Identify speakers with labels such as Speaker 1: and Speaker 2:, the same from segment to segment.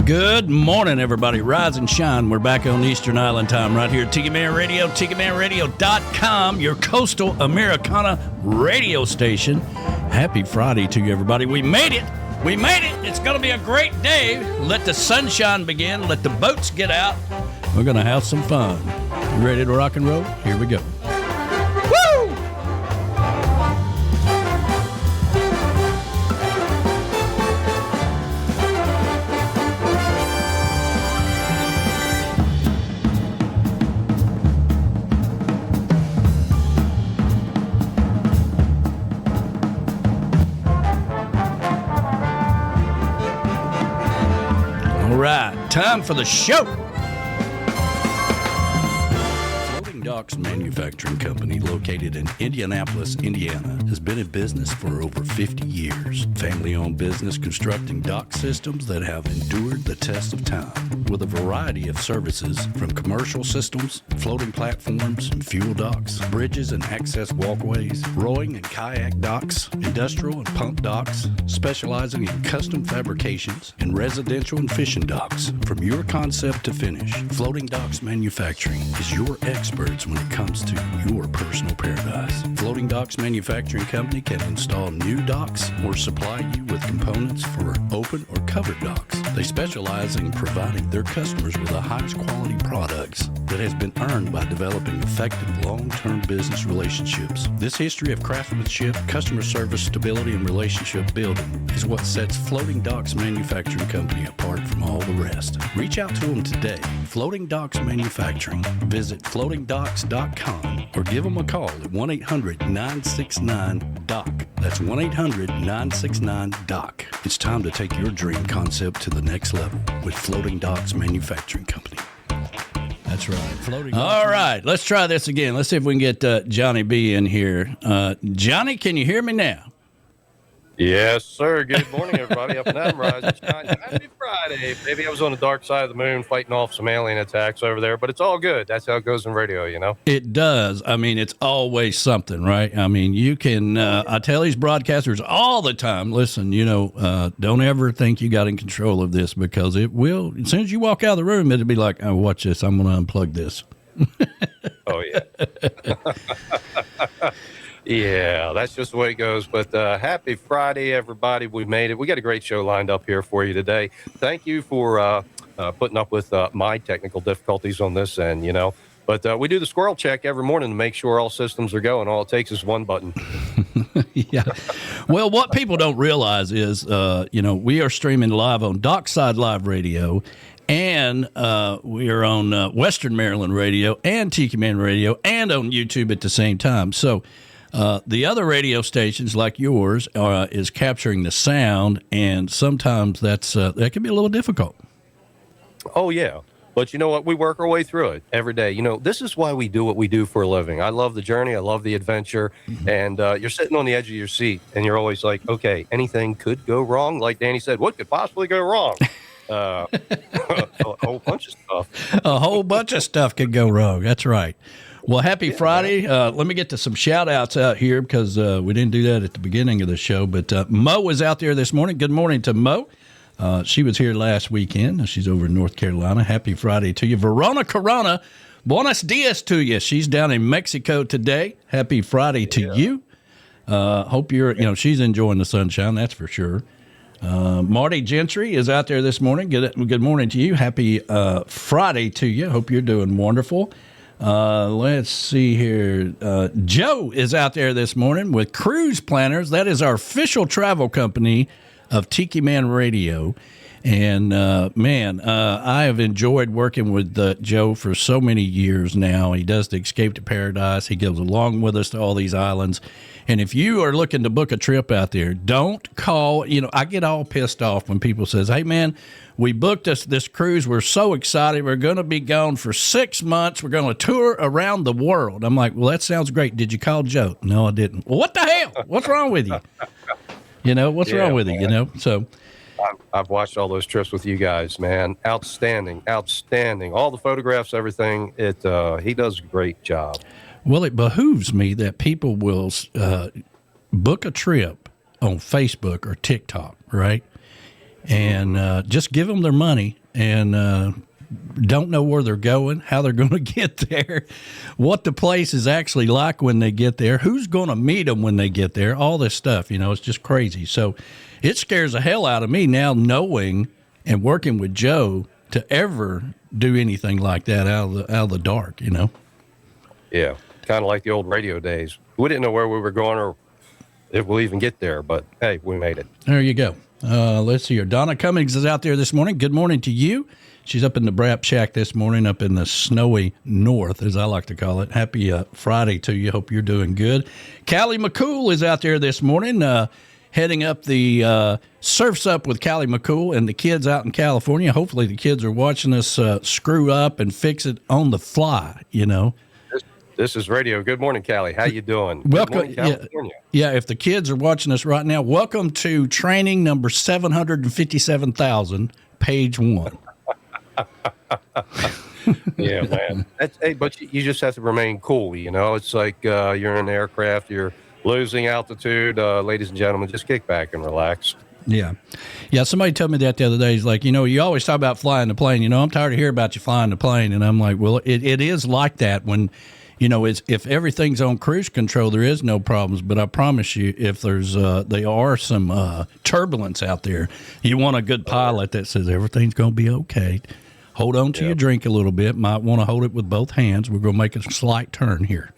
Speaker 1: Good morning, everybody. Rise and shine. We're back on Eastern Island time right here at Tiki Man Radio, TikiManRadio.com, your Coastal Americana radio station. Happy Friday to you, everybody. We made it. We made it. It's going to be a great day. Let the sunshine begin. Let the boats get out. We're going to have some fun. You ready to rock and roll? Here we go. Woo! All right, time for the show. Floating Docks Manufacturing Company, located in Indianapolis, Indiana, has been in business for over 50 years. Family-owned business constructing dock systems that have endured the test of time, with a variety of services from commercial systems, floating platforms and fuel docks, bridges and access walkways, rowing and kayak docks, industrial and pump docks, specializing in custom fabrications and residential and fishing docks. From your concept to finish, Floating Docks Manufacturing is your experts when it comes to your personal paradise. Floating Docks Manufacturing Company can install new docks or supply you with components for open or covered docks. They specialize in providing their customers with the highest quality products that has been earned by developing effective long-term business relationships. This history of craftsmanship, customer service, stability, and relationship building is what sets Floating Docks Manufacturing Company apart from all the rest. Reach out to them today. Floating Docks Manufacturing. Visit floatingdocks.com or give them a call at 1-800-969-DOC. That's 1-800-969-DOC. It's time to take your dream concept to the next level with Floating Docks Manufacturing Company. That's right. Floating. All right, let's try this again. Let's see if we can get Johnny B in here. Johnny, can you hear me now?
Speaker 2: Yes, sir. Good morning, everybody. Up and down, rise and shine. Happy Friday. Maybe I was on the dark side of the moon fighting off some alien attacks over there, but it's all good. That's how it goes in radio, you know?
Speaker 1: It does. I mean, it's always something, right? I mean, you can, I tell these broadcasters all the time, listen, don't ever think you got in control of this, because it will, as soon as you walk out of the room, it'll be like, oh, watch this. I'm going to unplug this.
Speaker 2: Oh, yeah. Yeah, that's just the way it goes. But happy Friday, everybody. We made it. We got a great show lined up here for you today. Thank you for putting up with my technical difficulties on this end, But we do the squirrel check every morning to make sure all systems are going. All it takes is one button.
Speaker 1: Yeah. Well, what people don't realize is, we are streaming live on Dockside Live Radio, and we are on Western Maryland Radio and Tiki Man Radio, and on YouTube at the same time. So the other radio stations like yours is capturing the sound, and sometimes that can be a little difficult.
Speaker 2: Oh, yeah. But you know what? We work our way through it every day. This is why we do what we do for a living. I love the journey. I love the adventure. Mm-hmm. And you're sitting on the edge of your seat, and you're always like, okay, anything could go wrong. Like Danny said, what could possibly go wrong? A whole bunch of stuff.
Speaker 1: A whole bunch of stuff could go wrong. That's right. Well, happy Friday. Let me get to some shout-outs out here, because we didn't do that at the beginning of the show. But Mo is out there this morning. Good morning to Mo. She was here last weekend. She's over in North Carolina. Happy Friday to you. Verona Corona, buenos dias to you. She's down in Mexico today. Happy Friday to you. Hope you're, she's enjoying the sunshine, that's for sure. Marty Gentry is out there this morning. Good morning to you. Happy Friday to you. Hope you're doing wonderful. Let's see here. Joe is out there this morning with Cruise Planners. That is our official travel company of Tiki Man Radio. And, I have enjoyed working with Joe for so many years now. He does the Escape to Paradise. He goes along with us to all these islands. And if you are looking to book a trip out there, don't call. I get all pissed off when people says, hey, man, we booked this cruise. We're so excited. We're going to be gone for 6 months. We're going to tour around the world. I'm like, well, that sounds great. Did you call Joe? No, I didn't. Well, what the hell? What's wrong with you? What's wrong with you, So
Speaker 2: I've watched all those trips with you guys, man. Outstanding. All the photographs, everything. He does a great job.
Speaker 1: Well, it behooves me that people will book a trip on Facebook or TikTok, right? and just give them their money and don't know where they're going, how they're going to get there, what the place is actually like when they get there, who's going to meet them when they get there, all this stuff. It's just crazy. So it scares the hell out of me now knowing and working with Joe to ever do anything like that out of the dark,
Speaker 2: Yeah, kind of like the old radio days. We didn't know where we were going or if we'll even get there, but hey, we made it.
Speaker 1: There you go. Let's see here. Donna Cummings is out there this morning. Good morning to you. She's up in the Brap Shack this morning, up in the snowy north, as I like to call it. Happy Friday to you. Hope you're doing good. Callie McCool is out there this morning, heading up the Surfs Up with Callie McCool and the kids out in California. Hopefully the kids are watching us screw up and fix it on the fly,
Speaker 2: This is radio. Good morning, Callie. How you doing?
Speaker 1: Welcome.
Speaker 2: Good morning, California.
Speaker 1: Yeah, if the kids are watching us right now, welcome to training number 757,000, page 1.
Speaker 2: Yeah, man. But you just have to remain cool. It's like you're in an aircraft, you're losing altitude. Ladies and gentlemen, just kick back and relax.
Speaker 1: Yeah. Somebody told me that the other day. He's like, you always talk about flying the plane. I'm tired of hearing about you flying the plane. And I'm like, well, it is like that when, if everything's on cruise control, there is no problems. But I promise you, if there are some turbulence out there, you want a good pilot that says everything's going to be okay. Hold on to your drink a little bit. Might want to hold it with both hands. We're going to make a slight turn here.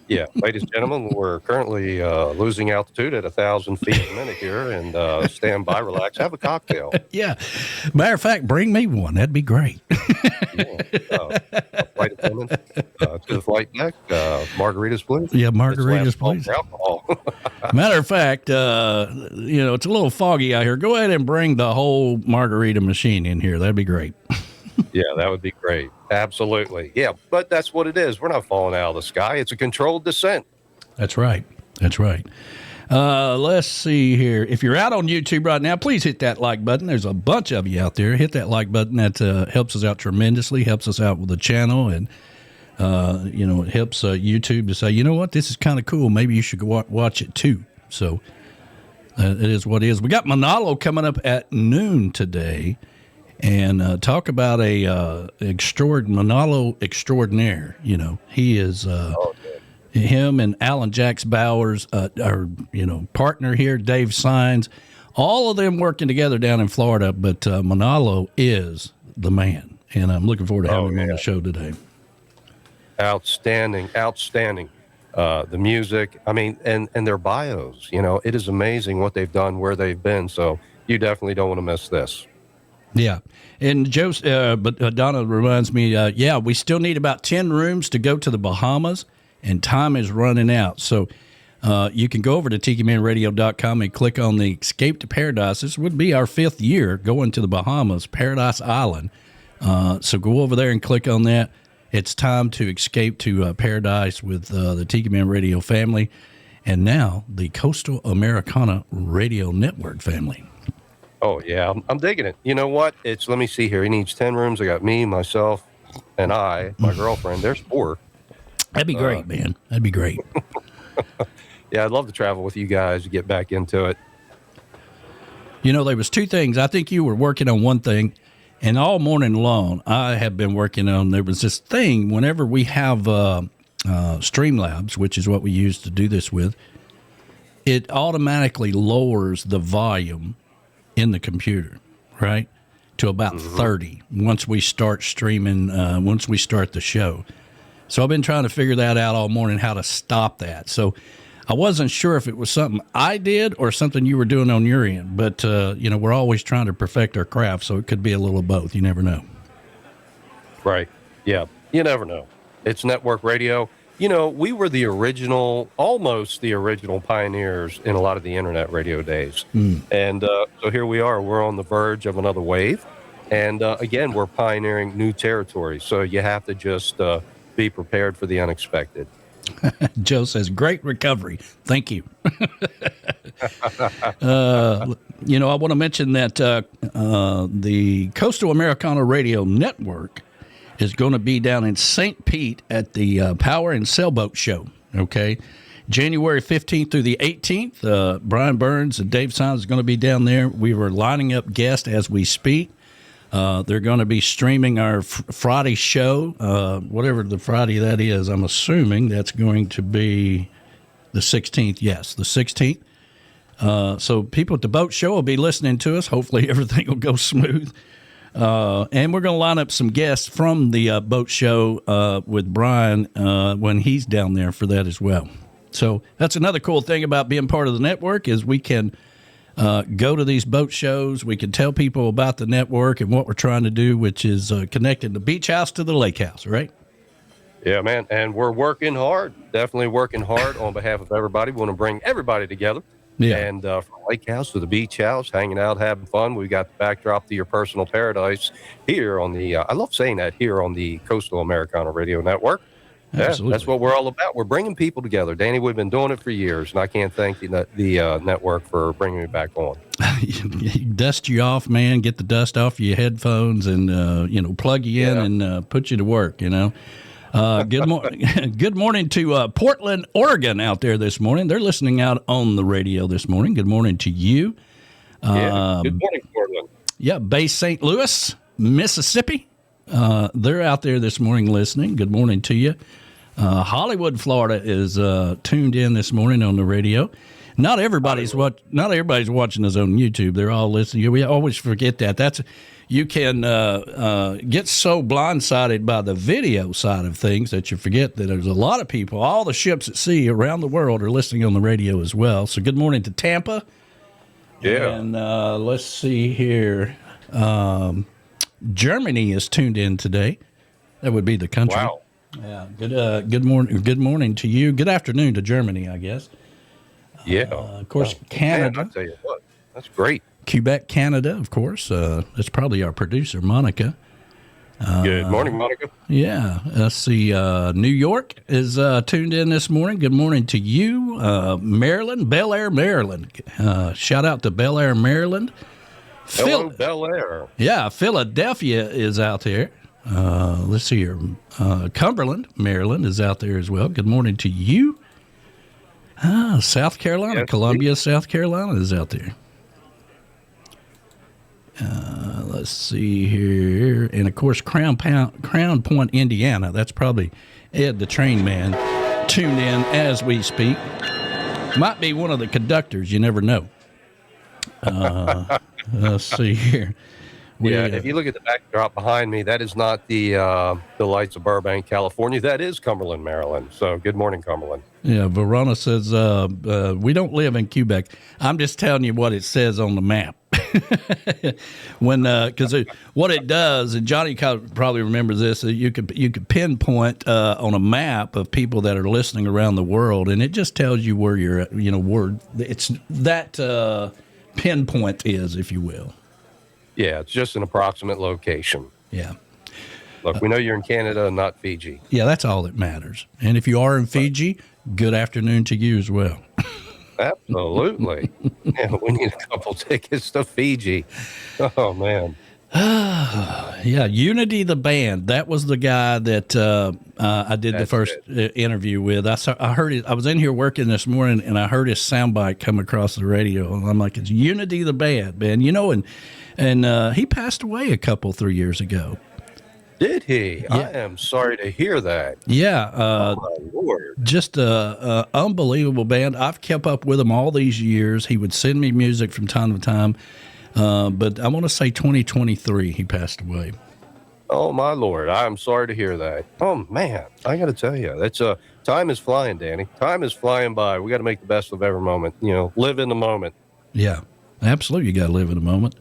Speaker 2: Yeah, ladies and gentlemen, we're currently losing altitude at 1,000 feet a minute here, and stand by, relax, have a cocktail.
Speaker 1: Yeah. Matter of fact, bring me one. That'd be great.
Speaker 2: Flight attendant to the flight deck, margaritas, please.
Speaker 1: Yeah, margaritas, please.
Speaker 2: Alcohol.
Speaker 1: Matter of fact, it's a little foggy out here. Go ahead and bring the whole margarita machine in here. That'd be great.
Speaker 2: Yeah, that would be great. Absolutely. Yeah, but that's what it is. We're not falling out of the sky. It's a controlled descent.
Speaker 1: That's right. Let's see here. If you're out on YouTube right now, please hit that like button. There's a bunch of you out there. Hit that like button. That helps us out tremendously, helps us out with the channel, and it helps YouTube to say, you know what, this is kind of cool. Maybe you should go watch it too. So it is what it is. We got Manalo coming up at noon today. And talk about Manalo extraordinaire. He is him and Alan Jacks Bowers, our partner here, Dave Sines, all of them working together down in Florida. But Manalo is the man, and I'm looking forward to having him on the show today.
Speaker 2: Outstanding. The music, and their bios. It is amazing what they've done, where they've been. So you definitely don't want to miss this.
Speaker 1: Yeah. And Joe, but Donna reminds me, we still need about 10 rooms to go to the Bahamas, and time is running out. So you can go over to TikiManRadio.com and click on the Escape to Paradise. This would be our 5th year going to the Bahamas, Paradise Island. So go over there and click on that. It's time to escape to paradise with the Tiki Man Radio family, and now the Coastal Americana Radio Network family.
Speaker 2: Oh, yeah, I'm digging it. You know what? Let me see here. He needs 10 rooms. I got me, myself, and my girlfriend. There's 4.
Speaker 1: That'd be great, man. That'd be great.
Speaker 2: Yeah, I'd love to travel with you guys to get back into it.
Speaker 1: There was 2 things. I think you were working on one thing, and all morning long, I have been working on, there was this thing, whenever we have Streamlabs, which is what we use to do this with, it automatically lowers the volume in the computer, right, to about 30 once we start streaming, once we start the show. So I've been trying to figure that out all morning, how to stop that. So I wasn't sure if it was something I did or something you were doing on your end, but, we're always trying to perfect our craft, so it could be a little of both. You never know.
Speaker 2: Right. Yeah, you never know. It's network radio. We were almost the original pioneers in a lot of the internet radio days. And so here we are. We're on the verge of another wave. And again, we're pioneering new territory. So you have to just be prepared for the unexpected.
Speaker 1: Joe says, great recovery. Thank you. I want to mention that the Coastal Americana Radio Network is going to be down in St. Pete at the Power and Sailboat Show, okay? January 15th through the 18th. Brian Burns and Dave Sines are going to be down there. We were lining up guests as we speak. They're going to be streaming our Friday show, whatever the Friday that is. I'm assuming that's going to be the 16th. Yes, the 16th. So people at the boat show will be listening to us. Hopefully everything will go smooth. And we're going to line up some guests from the boat show with Brian when he's down there for that as well. So that's another cool thing about being part of the network is we can go to these boat shows. We can tell people about the network and what we're trying to do, which is connecting the beach house to the lake house, right?
Speaker 2: Yeah, man. And we're working hard, definitely working hard on behalf of everybody. We want to bring everybody together. Yeah. And from lake house to the beach house, hanging out, having fun. We got the backdrop to your personal paradise here on the, I love saying that, here on the Coastal Americana Radio Network. Yeah, that's what we're all about. We're bringing people together. Danny, we've been doing it for years, and I can't thank the network for bringing me back on.
Speaker 1: Dust you off, man. Get the dust off your headphones and, plug you in and put you to work, Good morning. Good morning to Portland, Oregon out there this morning. They're listening out on the radio this morning. Good morning to you.
Speaker 2: Good morning, Portland.
Speaker 1: Yeah, Bay St. Louis, Mississippi. They're out there this morning listening. Good morning to you. Hollywood, Florida is tuned in this morning on the radio. Not everybody's watching us on YouTube. They're all listening. We always forget that. You can get so blindsided by the video side of things that you forget that there's a lot of people, all the ships at sea around the world are listening on the radio as well. So good morning to Tampa.
Speaker 2: Yeah.
Speaker 1: And let's see here. Germany is tuned in today. That would be the country.
Speaker 2: Wow.
Speaker 1: Yeah. Good morning. Good morning to you. Good afternoon to Germany, I guess.
Speaker 2: Yeah.
Speaker 1: Of course, Canada.
Speaker 2: Man, I'll tell you what. That's great.
Speaker 1: Quebec, Canada, of course. That's probably our producer, Monica.
Speaker 2: Good morning, Monica.
Speaker 1: Yeah. Let's see. New York is tuned in this morning. Good morning to you. Maryland, Bel Air, Maryland. Shout out to Bel Air, Maryland.
Speaker 2: Hello, Bel Air.
Speaker 1: Yeah, Philadelphia is out there. Let's see here. Cumberland, Maryland is out there as well. Good morning to you. South Carolina, yes, Columbia, South Carolina is out there. Let's see here. And, of course, Crown Point, Indiana. That's probably Ed the Train Man tuned in as we speak. Might be one of the conductors. You never know. Let's see here.
Speaker 2: If you look at the backdrop behind me, that is not the lights of Burbank, California. That is Cumberland, Maryland. So good morning, Cumberland.
Speaker 1: Yeah, Verona says, we don't live in Quebec. I'm just telling you what it says on the map. Because what it does, and Johnny probably remembers this, you could pinpoint on a map of people that are listening around the world, and it just tells you where you're at, where it's that pinpoint is, if you will.
Speaker 2: Yeah, it's just an approximate location.
Speaker 1: Yeah.
Speaker 2: Look, we know you're in Canada and not Fiji.
Speaker 1: Yeah, that's all that matters. And if you are in Fiji, good afternoon to you as well.
Speaker 2: Absolutely. Yeah, we need a couple tickets to Fiji. Oh, man.
Speaker 1: Yeah, Unity the band. That was the guy that I did the first interview with. I heard it. I was in here working this morning, and I heard his soundbite come across the radio, and I'm like, "It's Unity the band, man." And he passed away 3 years ago.
Speaker 2: Did he? Yeah. I am sorry to hear that.
Speaker 1: Yeah.
Speaker 2: Oh, my Lord.
Speaker 1: Just a unbelievable band. I've kept up with him all these years. He would send me music from time to time. But I want to say 2023 he passed away.
Speaker 2: Oh, my Lord. I'm sorry to hear that. Oh, man. I got to tell you, that's time is flying, Danny. Time is flying by. We got to make the best of every moment. Live in the moment. Yeah, absolutely. You got to live in the moment.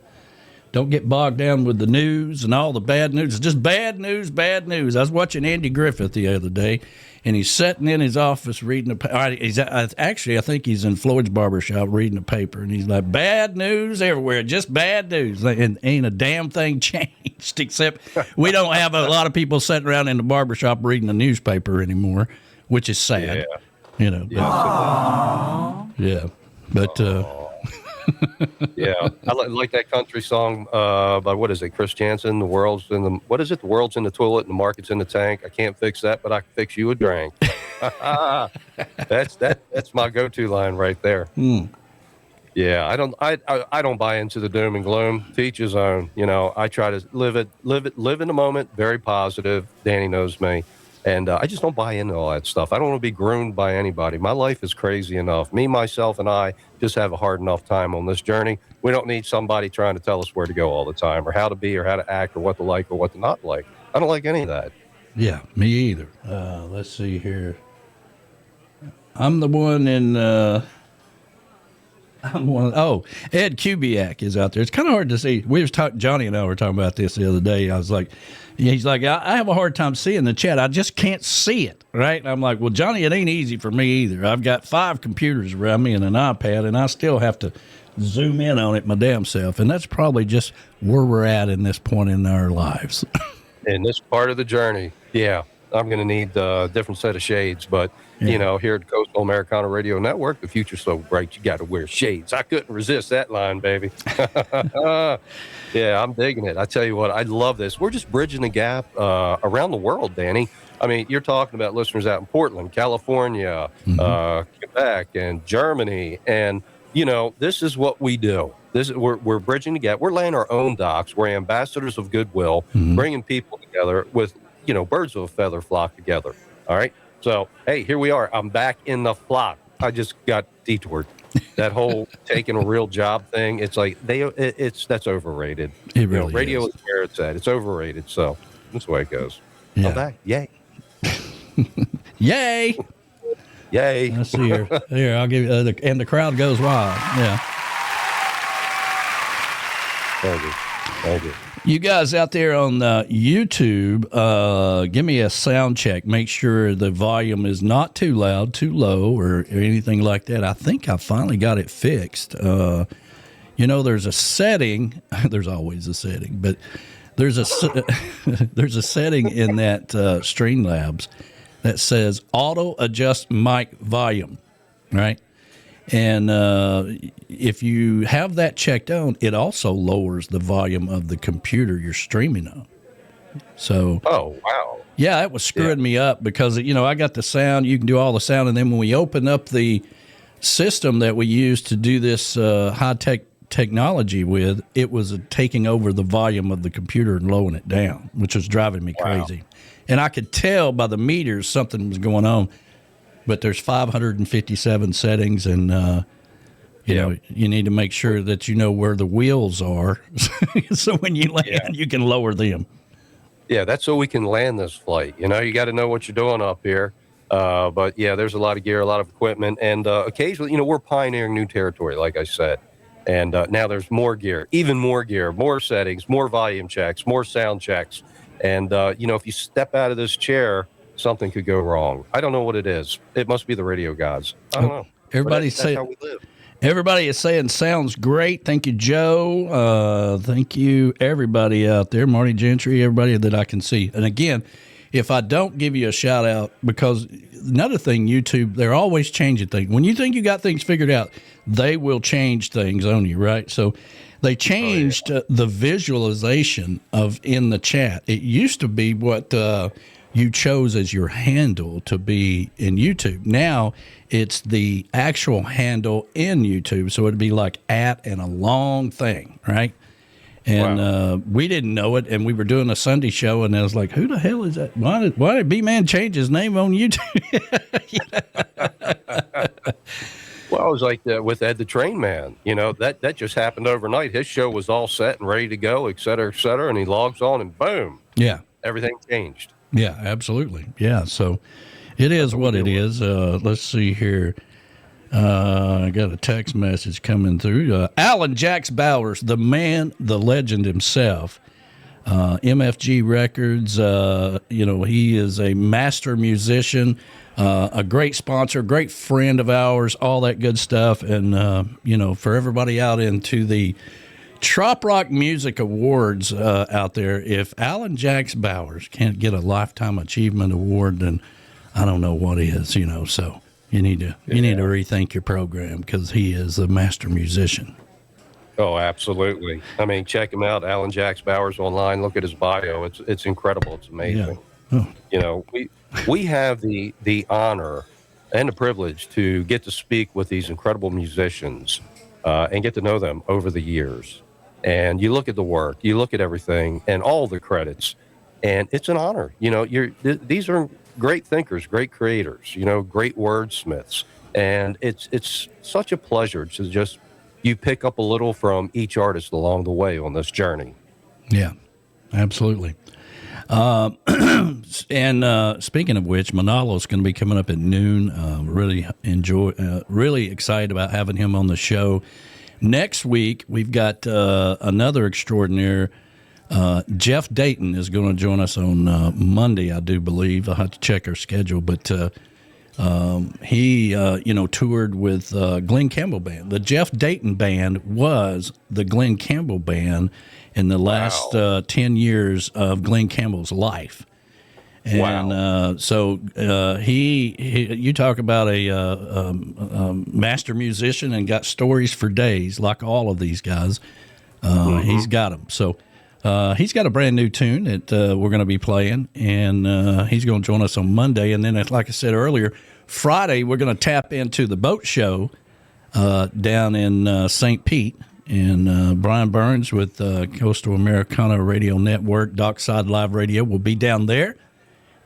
Speaker 2: Don't get bogged down with the news and all the bad news. It's just bad news, bad news. I was watching Andy Griffith the other day, and he's sitting in his office reading the paper. I think he's in Floyd's barbershop reading the paper, and he's like, bad news everywhere, just bad news. And ain't a damn thing changed, except we don't have a lot of people sitting around in the barbershop reading the newspaper anymore, which is sad. Yeah.
Speaker 1: Yeah. But
Speaker 2: Yeah, I like that country song by what is it, Chris Jansen? The world's in the what is it? The world's in the toilet and the market's in the tank. I can't fix that, but I can fix you a drink. That's my go-to line right there. Yeah, I don't buy into the doom and gloom. To each his own. You know, I try to live in the moment. Very positive. Danny knows me, and I just don't buy into all that stuff. I don't want to be groomed by anybody. My life is crazy enough. Me, myself, and I just have a hard enough time on this journey. We don't need somebody trying to tell us where to go all the time, or how to be, or how to act, or what to like, or what to not like. I don't like any of that.
Speaker 1: Yeah, me either. Let's see here. I'm the one in. Ed Kubiak is out there. It's kind of hard to see. Johnny and I were talking about this the other day. I was like, he's like, I have a hard time seeing the chat. I just can't see it, right? And I'm like, well, Johnny, it ain't easy for me either. I've got 5 computers around me and an iPad, and I still have to zoom in on it my damn self. And that's probably just where we're at in this point in our lives.
Speaker 2: In this part of the journey, yeah, I'm going to need a different set of shades, but you know, here at Coastal Americana Radio Network, the future's so bright, you got to wear shades. I couldn't resist that line, baby. Yeah, I'm digging it. I tell you what, I love this. We're just bridging the gap around the world, Danny. I mean, you're talking about listeners out in Portland, California, Quebec, and Germany, and you know, this is what we do. We're bridging the gap. We're laying our own docks. We're ambassadors of goodwill, bringing people together with, you know, birds of a feather flock together. All right. So, hey, here we are. I'm back in the flock. I just got detoured. That whole taking a real job thing, it's like that's overrated.
Speaker 1: It really
Speaker 2: radio
Speaker 1: is
Speaker 2: where it's at. It's overrated. So that's the way it goes.
Speaker 1: Yeah.
Speaker 2: I'm back. Yay.
Speaker 1: Yay.
Speaker 2: Yay.
Speaker 1: Let's see here. Here, I'll give you, and the crowd goes wild. Yeah.
Speaker 2: Thank you. Thank you.
Speaker 1: You guys out there on YouTube, give me a sound check. Make sure the volume is not too loud, too low, or anything like that. I think I finally got it fixed. You know, there's a setting. There's always a setting, but there's a setting in that Streamlabs that says auto adjust mic volume, right? And if you have that checked on, it also lowers the volume of the computer you're streaming on. So,
Speaker 2: oh, wow.
Speaker 1: Yeah, it was screwing me up because, you know, I got the sound. You can do all the sound. And then when we open up the system that we use to do this high-tech technology with, it was taking over the volume of the computer and lowering it down, which was driving me crazy. And I could tell by the meters something was going on. But there's 557 settings, and you know, you need to make sure that you know where the wheels are, so when you land, you can lower them.
Speaker 2: Yeah, that's so we can land this flight. You know, you got to know what you're doing up here. But yeah, there's a lot of gear, a lot of equipment, and occasionally, you know, we're pioneering new territory, like I said. And now there's more gear, more settings, more volume checks, more sound checks. And you know, if you step out of this chair, something could go wrong. I don't know what it is. It must be the radio gods. I don't know.
Speaker 1: Everybody's saying
Speaker 2: that's how we live.
Speaker 1: Everybody is saying sounds great. Thank you, Joe. Thank you, everybody out there, Marty Gentry, everybody that I can see. And again, if I don't give you a shout out, because another thing, YouTube, they're always changing things. When you think you got things figured out, they will change things on you, right? So they changed the visualization of in the chat. It used to be what you chose as your handle to be in YouTube. Now it's the actual handle in YouTube. So it'd be like at and a long thing, right? And we didn't know it, and we were doing a Sunday show, and I was like, who the hell is that? Why did B-Man change his name on YouTube?
Speaker 2: Well, I was like with Ed the Train Man. You know, that just happened overnight. His show was all set and ready to go, et cetera, and he logs on, and boom.
Speaker 1: Yeah.
Speaker 2: Everything changed.
Speaker 1: Yeah, absolutely. Yeah, so it is what it is. Let's see here. I got a text message coming through. Alan Jax Bowers, the man, the legend himself. MFG Records, you know, he is a master musician, a great sponsor, great friend of ours, all that good stuff. And, you know, for everybody out into the Trop Rock Music Awards out there, if Alan Jax Bowers can't get a Lifetime Achievement Award, then I don't know what is, you know, so you need to rethink your program because he is a master musician.
Speaker 2: Oh, absolutely. I mean, check him out, Alan Jacks Bowers online. Look at his bio. It's incredible. It's amazing.
Speaker 1: Yeah. Oh,
Speaker 2: You know, we have the honor and the privilege to get to speak with these incredible musicians and get to know them over the years. And you look at the work, you look at everything, and all the credits, and it's an honor. You know, these are great thinkers, great creators. You know, great wordsmiths, and it's such a pleasure to just you pick up a little from each artist along the way on this journey.
Speaker 1: yeah, absolutely. And speaking of which, Manalo's going to be coming up at noon. Really excited about having him on the show. Next week, we've got another extraordinaire. Jeff Dayton is going to join us on Monday, I do believe. I'll have to check our schedule, but he, toured with Glenn Campbell Band. The Jeff Dayton Band was the Glenn Campbell Band in the last 10 years of Glenn Campbell's life. And so you talk about a master musician and got stories for days, like all of these guys. He's got them. So he's got a brand new tune that we're going to be playing, and he's going to join us on Monday. And then, like I said earlier, Friday we're going to tap into the boat show down in St. Pete. And Brian Burns with Coastal Americana Radio Network, Dockside Live Radio, will be down there.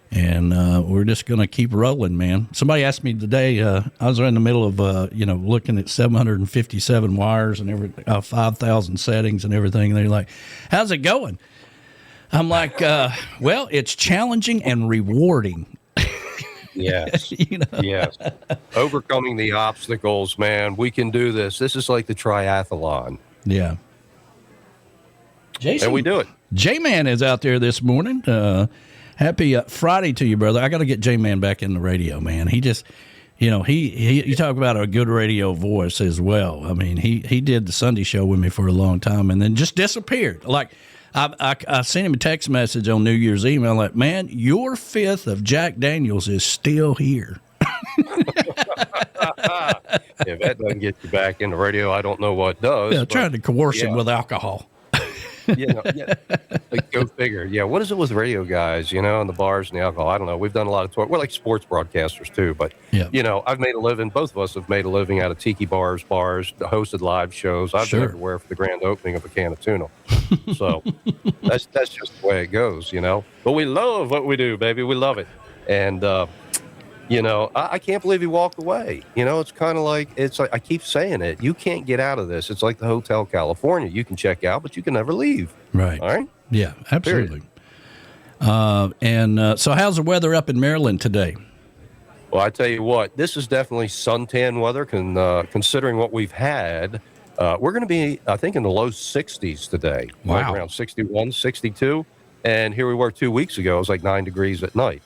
Speaker 1: And we're just going to keep rolling, man. Somebody asked me today, I was in the middle of, looking at 757 wires and 5,000 settings and everything. And they're like, how's it going? I'm like, well, it's challenging and rewarding.
Speaker 2: Yes. Yes. Overcoming the obstacles, man. We can do this. This is like the triathlon.
Speaker 1: Yeah. Jason,
Speaker 2: and we do it.
Speaker 1: J-Man is out there this morning. Happy Friday to you, brother. I got to get J-Man back in the radio, man. He just, you talk about a good radio voice as well. I mean, he did the Sunday show with me for a long time and then just disappeared. Like, I sent him a text message on New Year's Eve. I'm like, man, your fifth of Jack Daniels is still here.
Speaker 2: If that doesn't get you back in the radio, I don't know what does.
Speaker 1: Yeah, trying to coerce him with alcohol.
Speaker 2: Like, go figure. Yeah, what is it with radio guys, and the bars and the alcohol? I don't know. We've done a lot of tour. We're like sports broadcasters too, but I've made a living. Both of us have made a living out of tiki bars, hosted live shows. I've been everywhere for the grand opening of a can of tuna. So that's just the way it goes, But we love what we do, baby. We love it, and I can't believe he walked away. It's kind of like, I keep saying it. You can't get out of this. It's like the Hotel California. You can check out, but you can never leave.
Speaker 1: Right.
Speaker 2: All right?
Speaker 1: Yeah, absolutely. So how's the weather up in Maryland today?
Speaker 2: Well, I tell you what, this is definitely suntan weather, considering what we've had. We're going to be, I think, in the low 60s today.
Speaker 1: Wow.
Speaker 2: Like around 61, 62. And here we were 2 weeks ago. It was like 9 degrees at night.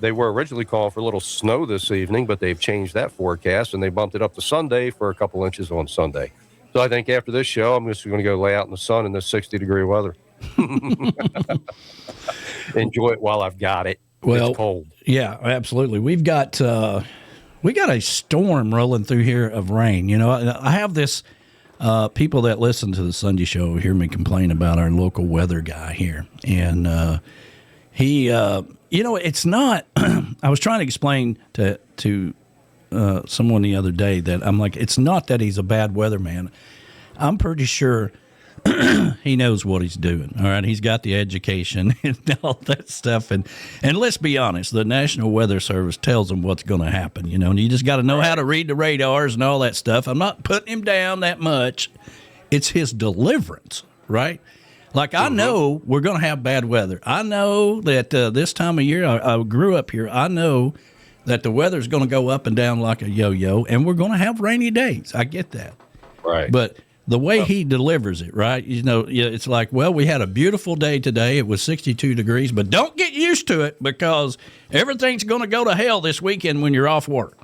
Speaker 2: They were originally calling for a little snow this evening, but they've changed that forecast, and they bumped it up to Sunday for a couple inches on Sunday. So I think after this show, I'm just going to go lay out in the sun in this 60-degree weather. Enjoy it while I've got it.
Speaker 1: Well,
Speaker 2: it's cold.
Speaker 1: Yeah, absolutely. We've got a storm rolling through here of rain. I have this people that listen to the Sunday show hear me complain about our local weather guy here, and he. It's not. I was trying to explain to someone the other day that I'm like, it's not that he's a bad weatherman. I'm pretty sure he knows what he's doing. All right, he's got the education and all that stuff. And let's be honest, the National Weather Service tells him what's going to happen. And you just got to know how to read the radars and all that stuff. I'm not putting him down that much. It's his deliverance, right? Like, I know we're going to have bad weather. I know that this time of year, I grew up here. I know that the weather's going to go up and down like a yo-yo, and we're going to have rainy days. I get that.
Speaker 2: Right.
Speaker 1: But the way he delivers it, right? It's like, well, we had a beautiful day today. It was 62 degrees, but don't get used to it because everything's going to go to hell this weekend when you're off work.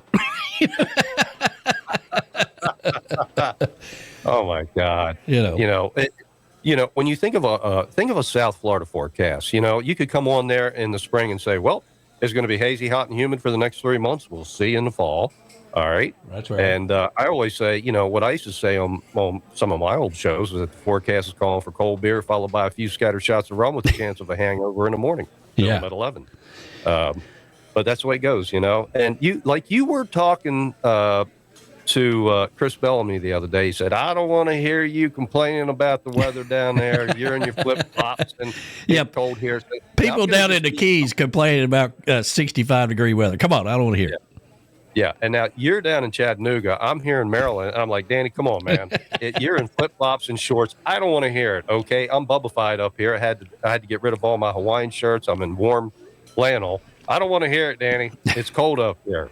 Speaker 2: Oh, my God. When you think of a South Florida forecast, you could come on there in the spring and say, well, it's going to be hazy, hot, and humid for the next 3 months. We'll see in the fall. All right.
Speaker 1: That's right.
Speaker 2: And I always say, what I used to say on some of my old shows was that the forecast is calling for cold beer, followed by a few scattered shots of rum with the chance of a hangover in the morning.
Speaker 1: Yeah.
Speaker 2: At 11. But that's the way it goes, And you were talking to Chris Bellamy the other day. He said, I don't want to hear you complaining about the weather down there. You're in your flip-flops and cold here. So,
Speaker 1: people down in the Keys complaining about 65-degree weather. Come on, I don't want to hear it.
Speaker 2: Yeah, and now you're down in Chattanooga. I'm here in Maryland. And I'm like, Danny, come on, man. You're in flip-flops and shorts. I don't want to hear it, okay? I'm Bubba-fied up here. I had to get rid of all my Hawaiian shirts. I'm in warm flannel. I don't want to hear it, Danny. It's cold up here.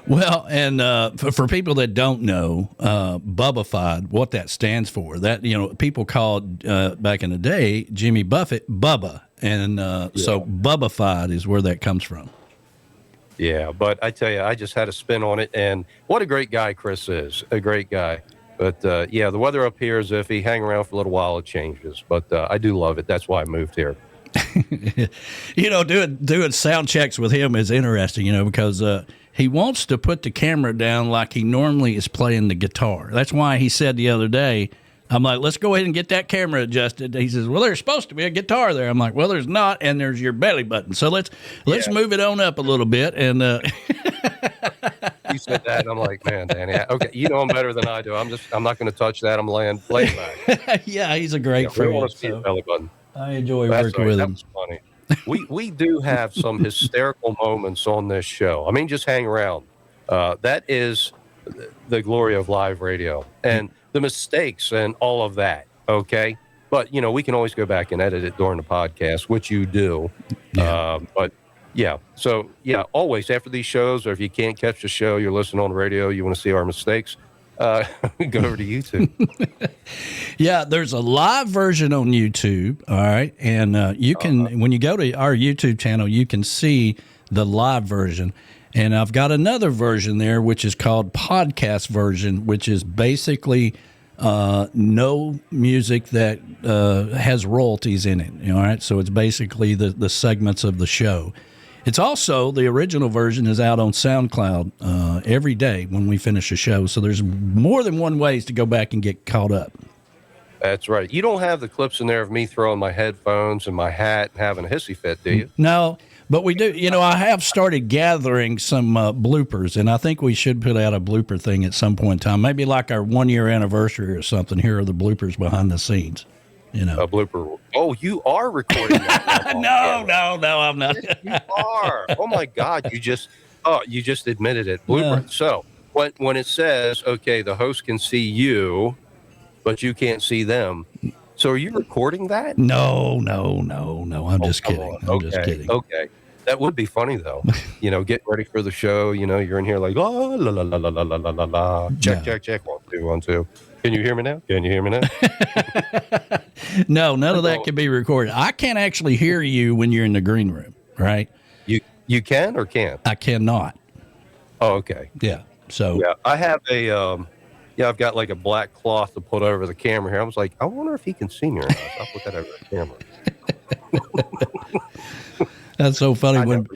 Speaker 1: Well, and for people that don't know, Bubba-fied, what that stands for, that people called back in the day Jimmy Buffett Bubba, and so Bubba-fied is where that comes from.
Speaker 2: Yeah, but I tell you, I just had a spin on it, and what a great guy Chris is, a great guy. But the weather up here is iffy. Hang around for a little while, it changes. But I do love it. That's why I moved here.
Speaker 1: Doing sound checks with him is interesting, because he wants to put the camera down like he normally is playing the guitar. That's why he said the other day, I'm like, let's go ahead and get that camera adjusted. He says, well, there's supposed to be a guitar there. I'm like, well, there's not, and there's your belly button. So let's move it on up a little bit. And
Speaker 2: you said that, and I'm like, man, Danny, okay, you know him better than I do. I'm not going to touch that. I'm laying back.
Speaker 1: Yeah, he's a great friend.
Speaker 2: We want to see his belly button.
Speaker 1: I enjoy working with him.
Speaker 2: That was funny. We do have some hysterical moments on this show. I mean, just hang around. That is the glory of live radio and the mistakes and all of that. Okay. But, we can always go back and edit it during the podcast, which you do.
Speaker 1: Yeah.
Speaker 2: So, always after these shows, or if you can't catch the show, you're listening on the radio, you want to see our mistakes, go over to YouTube.
Speaker 1: Yeah, there's a live version on YouTube, all right? And you can, when you go to our YouTube channel, you can see the live version. And I've got another version there, which is called podcast version, which is basically no music that has royalties in it, all right? So it's basically the segments of the show. It's also, the original version is out on SoundCloud every day when we finish a show. So there's more than one ways to go back and get caught up.
Speaker 2: That's right. You don't have the clips in there of me throwing my headphones and my hat and having a hissy fit, do you?
Speaker 1: No, but we do. I have started gathering some bloopers, and I think we should put out a blooper thing at some point in time. Maybe like our 1-year anniversary or something. Here are the bloopers behind the scenes. A
Speaker 2: blooper. Oh, you are recording that.
Speaker 1: No, I'm not.
Speaker 2: Yes, you are. Oh my God, you just admitted it. Blooper. So when it says, okay, the host can see you, but you can't see them. So are you recording that?
Speaker 1: No. I'm just kidding. Just kidding.
Speaker 2: Okay. That would be funny though. Getting ready for the show, you're in here like, oh, la la la la la la la la. Check. 1, 2, 1, 2. Can you hear me now?
Speaker 1: No, none of that can be recorded. I can't actually hear you when you're in the green room, right?
Speaker 2: You can or can't?
Speaker 1: I cannot.
Speaker 2: Oh, okay.
Speaker 1: Yeah. So
Speaker 2: I have I've got like a black cloth to put over the camera here. I was like, I wonder if he can see me or not. I'll put that over the camera.
Speaker 1: That's so funny. When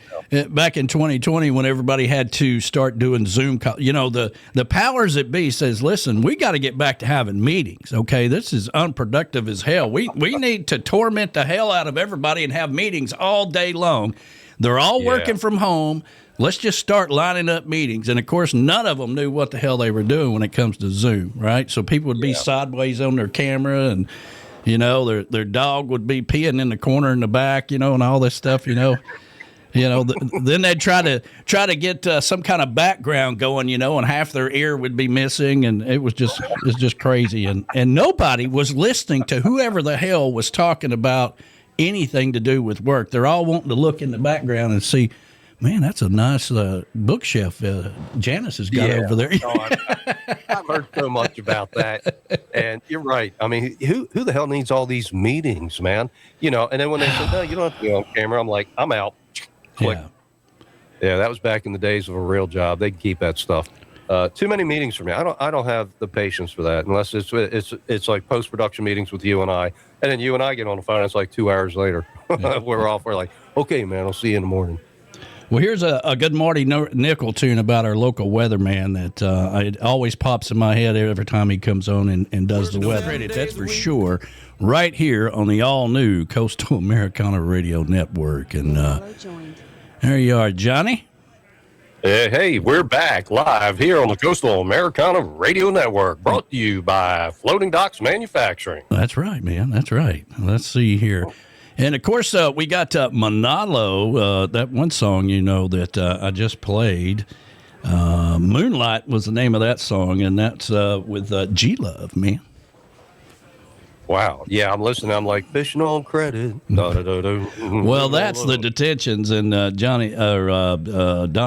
Speaker 1: back in 2020, when everybody had to start doing Zoom calls, the powers that be says, listen, we got to get back to having meetings. Okay, this is unproductive as hell. We need to torment the hell out of everybody and have meetings all day long. They're all working from home. Let's just start lining up meetings. And of course, none of them knew what the hell they were doing when it comes to Zoom, right? So people would be sideways on their camera, and their dog would be peeing in the corner in the back, and all this stuff, then they'd try to get some kind of background going, and half their ear would be missing, and it was just crazy, and nobody was listening to whoever the hell was talking about anything to do with work. They're all wanting to look in the background and see, man, that's a nice bookshelf Janice has got over there.
Speaker 2: I've heard so much about that. And you're right. I mean, who the hell needs all these meetings, man? And then when they said, no, you don't have to be on camera, I'm like, I'm out. Click. Yeah, that was back in the days of a real job. They'd keep that stuff. Too many meetings for me. I don't have the patience for that unless it's like post-production meetings with you and I. And then you and I get on the phone, it's like 2 hours later. We're like, okay, man, I'll see you in the morning.
Speaker 1: Well, here's a good Marty Nickel tune about our local weatherman that it always pops in my head every time he comes on and does the weather. That's for sure. Right here on the all-new Coastal Americana Radio Network. And there you are, Johnny.
Speaker 2: Hey, we're back live here on the Coastal Americana Radio Network, brought to you by Floating Docks Manufacturing.
Speaker 1: That's right, man. That's right. Let's see here. And, of course, we got Manalo, that one song, that I just played. Moonlight was the name of that song, and that's with G-Love, man.
Speaker 2: Wow. Yeah, I'm listening. I'm like, fishing on credit.
Speaker 1: Well, that's the Detentions, and Donnie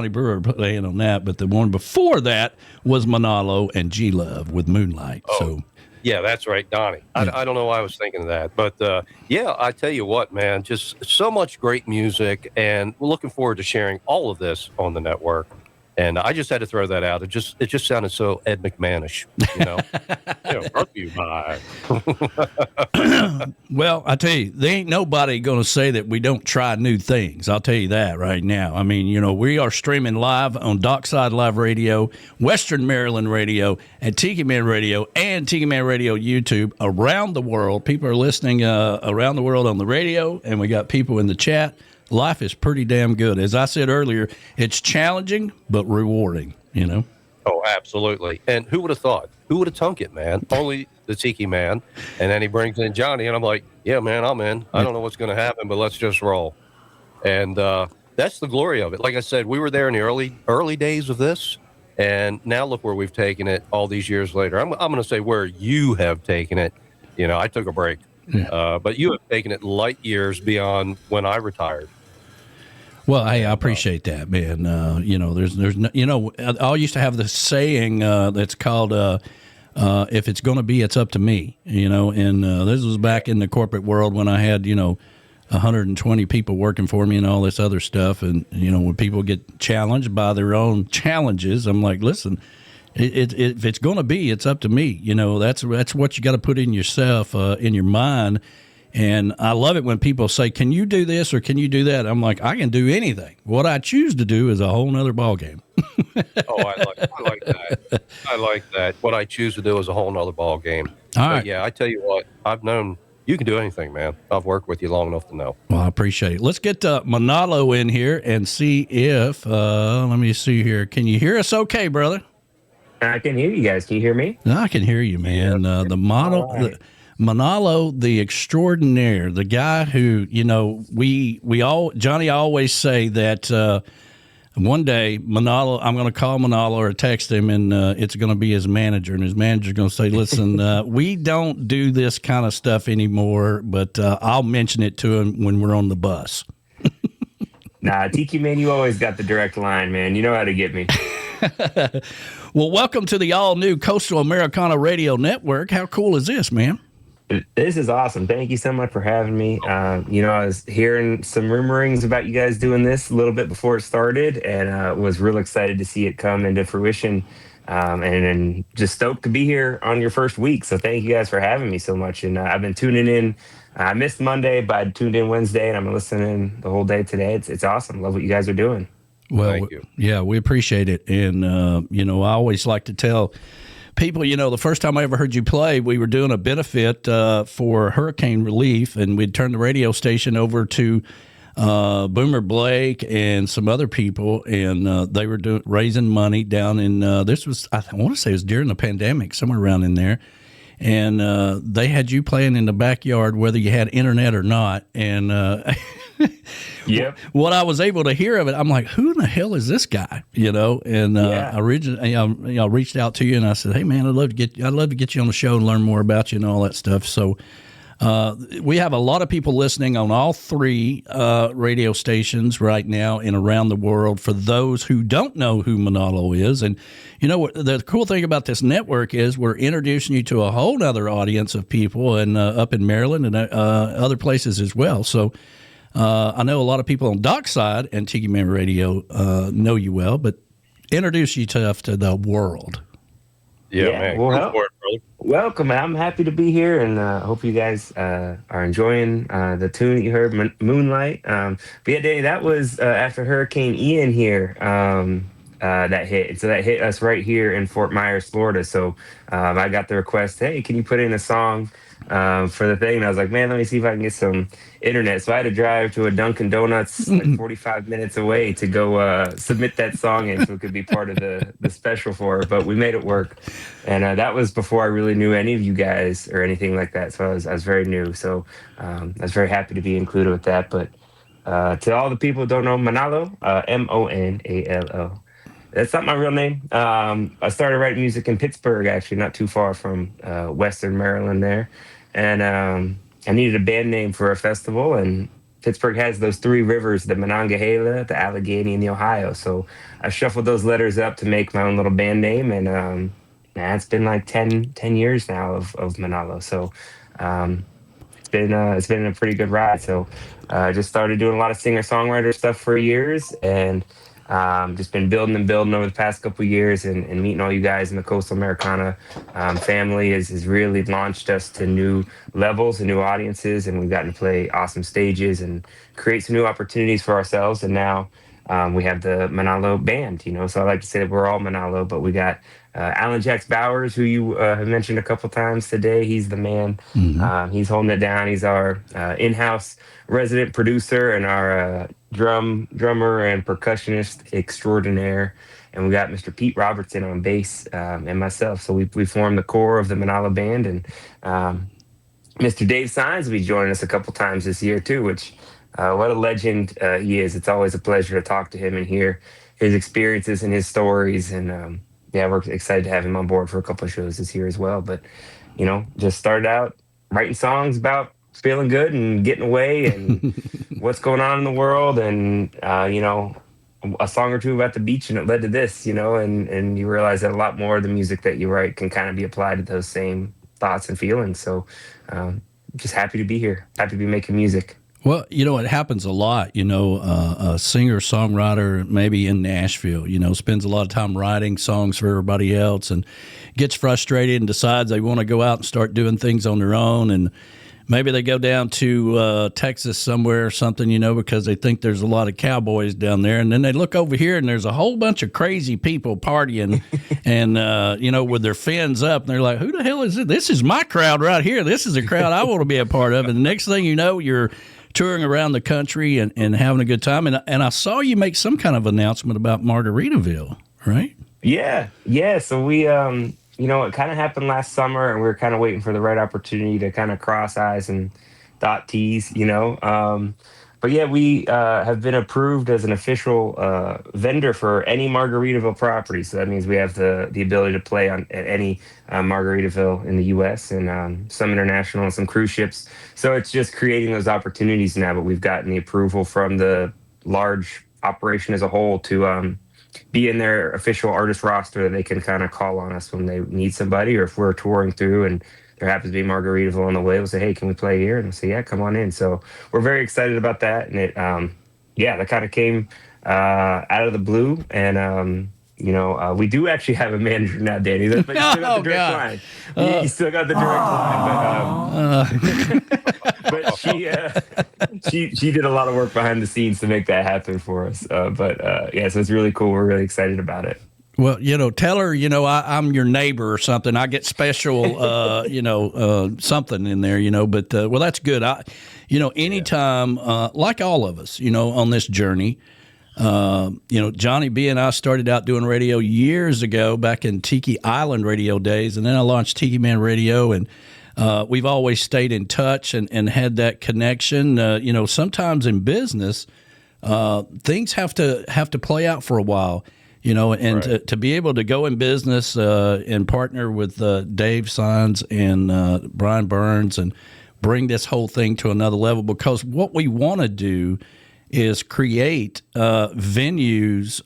Speaker 1: Brewer playing on that. But the one before that was Manalo and G-Love with Moonlight.
Speaker 2: Oh.
Speaker 1: So.
Speaker 2: Yeah, that's right, Donnie. I don't know why I was thinking of that. But, yeah, I tell you what, man, just so much great music, and we're looking forward to sharing all of this on the network. And I just had to throw that out. It just sounded so Ed McMahonish, brought to you by.
Speaker 1: Well, I tell you, there ain't nobody going to say that we don't try new things. I'll tell you that right now. I mean, we are streaming live on Dockside Live Radio, Western Maryland Radio, and Tiki Man Radio, and Tiki Man Radio YouTube around the world. People are listening around the world on the radio, and we got people in the chat. Life is pretty damn good. As I said earlier, it's challenging but rewarding,
Speaker 2: Oh, absolutely. And who would have thought? Who would have thunk it, man? Only the Tiki Man. And then he brings in Johnny, and I'm like, yeah, man, I'm in. I don't know what's going to happen, but let's just roll. And that's the glory of it. Like I said, we were there in the early days of this, and now look where we've taken it all these years later. I'm going to say where you have taken it. I took a break. Yeah. But you have taken it light years beyond when I retired.
Speaker 1: Well, hey, I appreciate that, man. There's I used to have this saying that's called, if it's going to be, it's up to me, and this was back in the corporate world when I had, 120 people working for me and all this other stuff. And, when people get challenged by their own challenges, I'm like, listen, if it's going to be, it's up to me. That's what you got to put in yourself, in your mind. And I love it when people say, can you do this or can you do that? I'm like, I can do anything. What I choose to do is a whole nother ballgame.
Speaker 2: I like that. I like that. What I choose to do is a whole nother ballgame.
Speaker 1: All right.
Speaker 2: Yeah, I tell you what, I've known you can do anything, man. I've worked with you long enough to know.
Speaker 1: Well, I appreciate it. Let's get Manalo in here and see if, let me see here. Can you hear us okay, brother?
Speaker 3: I can hear you guys. Can you hear me?
Speaker 1: I can hear you, man.
Speaker 3: Yeah.
Speaker 1: The model... Right. Manalo, the extraordinaire, the guy who, Johnny always say that one day Manalo, I'm going to call Manalo or text him, and it's going to be his manager, and his manager's going to say, listen, we don't do this kind of stuff anymore, but I'll mention it to him when we're on the bus.
Speaker 3: Nah, Tiki Man, you always got the direct line, man. You know how to get me.
Speaker 1: Well, welcome to the all-new Coastal Americana Radio Network. How cool is this, man?
Speaker 3: This is awesome. Thank you so much for having me. I was hearing some rumorings about you guys doing this a little bit before it started, and was real excited to see it come into fruition. And just stoked to be here on your first week. So thank you guys for having me so much. And I've been tuning in. I missed Monday, but I tuned in Wednesday, and I'm listening the whole day today. It's awesome. Love what you guys are doing.
Speaker 1: Well,
Speaker 2: thank you.
Speaker 1: Yeah, we appreciate it. And, I always like to tell people, the first time I ever heard you play, we were doing a benefit for hurricane relief, and we'd turn the radio station over to Boomer Blake and some other people, and they were raising money down in, this was, I want to say it was during the pandemic, somewhere around in there. And they had you playing in the backyard, whether you had internet or not. And
Speaker 3: yep.
Speaker 1: What I was able to hear of it, I'm like, who in the hell is this guy? And
Speaker 3: Yeah.
Speaker 1: I reached out to you and I said, hey man, I'd love to get you on the show and learn more about you and all that stuff. So we have a lot of people listening on all three radio stations right now and around the world. For those who don't know who Manalo is, and the cool thing about this network is we're introducing you to a whole nother audience of people, and up in Maryland and other places as well. So I know a lot of people on Dockside and Tiki Man Radio know you well, but introduce you to the world.
Speaker 2: Yeah, man.
Speaker 3: Well,
Speaker 2: Go for it, brother.
Speaker 3: welcome. I'm happy to be here, and hope you guys are enjoying the tune that you heard, Moonlight. But yeah, Danny, that was after Hurricane Ian here. That hit. So that hit us right here in Fort Myers, Florida. So I got the request, hey, can you put in a song for the thing? And I was like, man, let me see if I can get some internet. So I had to drive to a Dunkin' Donuts like 45 minutes away to go submit that song in so it could be part of the special for it. But we made it work. And that was before I really knew any of you guys or anything like that. So I was very new. So I was very happy to be included with that. But to all the people who don't know Manalo, Monallo. That's not my real name. I started writing music in Pittsburgh, actually, not too far from Western Maryland there. And I needed a band name for a festival. And Pittsburgh has those three rivers, the Monongahela, the Allegheny, and the Ohio. So I shuffled those letters up to make my own little band name. And man, it's been like 10 years now of Manalo. So it's been a pretty good ride. So I just started doing a lot of singer-songwriter stuff for years. And just been building and building over the past couple of years, and meeting all you guys in the Coastal Americana family has really launched us to new levels and new audiences, and we've gotten to play awesome stages and create some new opportunities for ourselves. And now we have the Manalo band, so I like to say that we're all Manalo, but we got Alan Jacks Bowers, who you have mentioned a couple times today. He's the man. He's holding it down. He's our in-house resident producer and our drummer and percussionist extraordinaire. And we got Mr. Pete Robertson on bass and myself. So we formed the core of the Manalo band. And Mr. Dave Sines will be joining us a couple times this year too, which what a legend he is. It's always a pleasure to talk to him and hear his experiences and his stories. And yeah, we're excited to have him on board for a couple of shows this year as well. But, just started out writing songs about feeling good and getting away and what's going on in the world. And, a song or two about the beach, and it led to this, and you realize that a lot more of the music that you write can kind of be applied to those same thoughts and feelings. So just happy to be here, happy to be making music.
Speaker 1: Well, it happens a lot. A singer-songwriter maybe in Nashville, spends a lot of time writing songs for everybody else and gets frustrated and decides they want to go out and start doing things on their own. And maybe they go down to Texas somewhere or something, because they think there's a lot of cowboys down there. And then they look over here and there's a whole bunch of crazy people partying and, with their fins up. And they're like, who the hell is it? This is my crowd right here. This is a crowd I want to be a part of. And the next thing you know, you're touring around the country and having a good time. And I saw you make some kind of announcement about Margaritaville, right?
Speaker 3: Yeah. So we, it kind of happened last summer, and we were kind of waiting for the right opportunity to kind of cross I's and dot T's, But yeah, we have been approved as an official vendor for any Margaritaville property. So that means we have the ability to play at any Margaritaville in the U.S. and some international and some cruise ships. So it's just creating those opportunities now. But we've gotten the approval from the large operation as a whole to be in their official artist roster that they can kind of call on us when they need somebody, or if we're touring through and there happens to be Margaritaville on the way, we'll say, hey, can we play here? And we'll say, yeah, come on in. So we're very excited about that. And it, that kind of came out of the blue. And, we do actually have a manager now, Danny. But you still got the direct line. You still got the direct line. But she did a lot of work behind the scenes to make that happen for us. So it's really cool. We're really excited about it.
Speaker 1: Well, tell her, I'm your neighbor or something. I get special, something in there, but, that's good. Anytime, like all of us, on this journey, Johnny B and I started out doing radio years ago back in Tiki Island radio days. And then I launched Tiki Man Radio, and we've always stayed in touch and had that connection. Sometimes in business, things have to play out for a while. And right. to be able to go in business and partner with Dave Sines and Brian Burns and bring this whole thing to another level, because what we want to do is create venues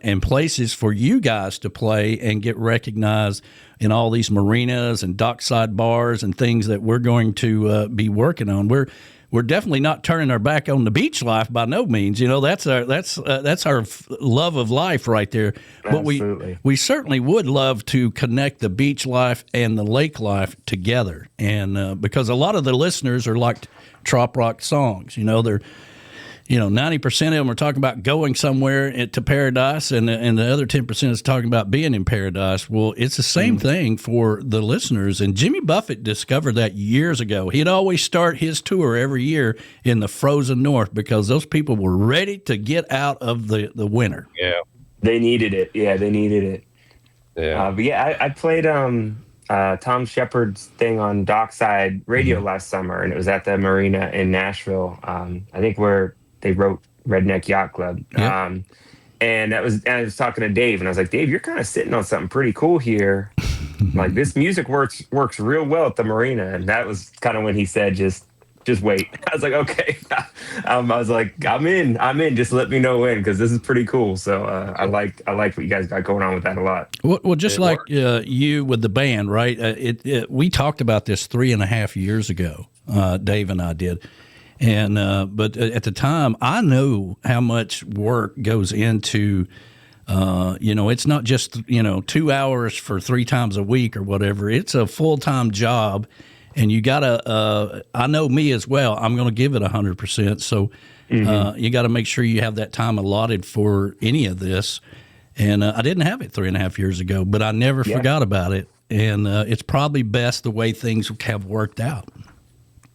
Speaker 1: and places for you guys to play and get recognized in all these marinas and dockside bars and things that we're going to be working on. We're definitely not turning our back on the beach life by no means. You know, that's our love of life right there.
Speaker 3: Absolutely.
Speaker 1: But we certainly would love to connect the beach life and the lake life together. And because a lot of the listeners are like trop rock songs, you know, they're, 90% of them are talking about going somewhere to paradise, and the other 10% is talking about being in paradise. Well, it's the same thing for the listeners. And Jimmy Buffett discovered that years ago. He'd always start his tour every year in the frozen north because those people were ready to get out of the winter.
Speaker 2: Yeah.
Speaker 3: They needed it. Yeah, they needed it.
Speaker 2: Yeah.
Speaker 3: But yeah, I played Tom Shepard's thing on Dockside Radio last summer, and it was at the marina in Nashville. I think where they wrote Redneck Yacht Club.
Speaker 1: Yeah.
Speaker 3: And I was talking to Dave, and I was like, Dave, you're kind of sitting on something pretty cool here. Like, this music works real well at the marina. And that was kind of when he said, just wait. I was like, okay. I was like, I'm in. Just let me know when, because this is pretty cool. So I like what you guys got going on with that a lot.
Speaker 1: Well, just like you with the band, right? We talked about this 3.5 years ago. Dave and I did. And but at the time, I know how much work goes into, it's not just 2 hours for 3 times a week or whatever. It's a full-time job, and you gotta. I know me as well. I'm going to give it 100%. So you got to make sure you have that time allotted for any of this. And I didn't have it 3.5 years ago, but I never forgot about it. And it's probably best the way things have worked out.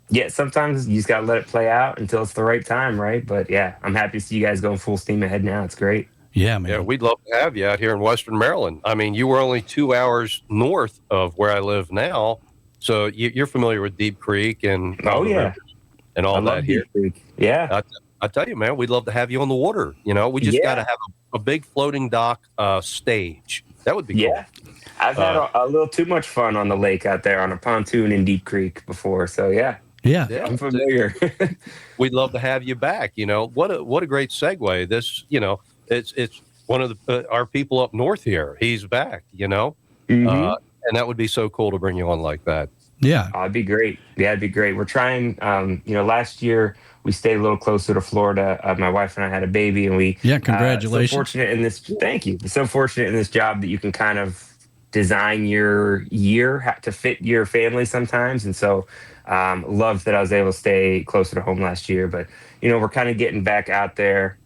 Speaker 3: Yeah, sometimes you just got to let it play out until it's the right time, right? But yeah, I'm happy to see you guys going full steam ahead now. It's great.
Speaker 1: Yeah, man.
Speaker 2: Yeah, we'd love to have you out here in Western Maryland. I mean, you were only 2 hours north of where I live now, so you're familiar with Deep Creek and and all that here.
Speaker 3: Deep Creek. Yeah,
Speaker 2: I tell you, man, we'd love to have you on the water. We just got to have a big floating dock stage. That would be cool.
Speaker 3: I've had a little too much fun on the lake out there on a pontoon in Deep Creek before, so yeah.
Speaker 1: Yeah,
Speaker 3: I'm familiar.
Speaker 2: We'd love to have you back. What a great segue. This, it's one of our people up north here. He's back. And that would be so cool to bring you on like that.
Speaker 1: Yeah,
Speaker 3: it'd be great. Yeah, it'd be great. We're trying. Last year we stayed a little closer to Florida. My wife and I had a baby, and we
Speaker 1: congratulations.
Speaker 3: So fortunate in this. Thank you. So fortunate in this job that you can kind of design your year to fit your family sometimes, and so. Love that I was able to stay closer to home last year, but we're kind of getting back out there.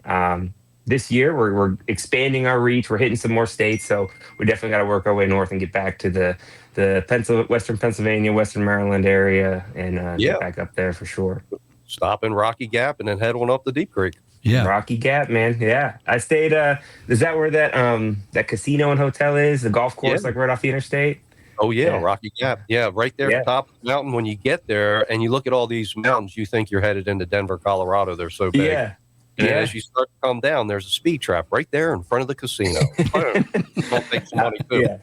Speaker 3: This year we're expanding our reach. We're hitting some more states, so we definitely got to work our way north and get back to the Western Pennsylvania, Western Maryland area, and get back up there for sure.
Speaker 2: Stop in Rocky Gap and then head on up the Deep Creek.
Speaker 1: Yeah,
Speaker 3: Rocky Gap, man. Yeah, I stayed. Is that where that casino and hotel is? The golf course, like right off the interstate.
Speaker 2: Oh, yeah, Rocky Gap. Yeah, right there at the top of the mountain. When you get there and you look at all these mountains, you think you're headed into Denver, Colorado. They're so big.
Speaker 3: Yeah.
Speaker 2: And as you start to come down, there's a speed trap right there in front of the casino. Don't take some money, too.
Speaker 3: Yeah.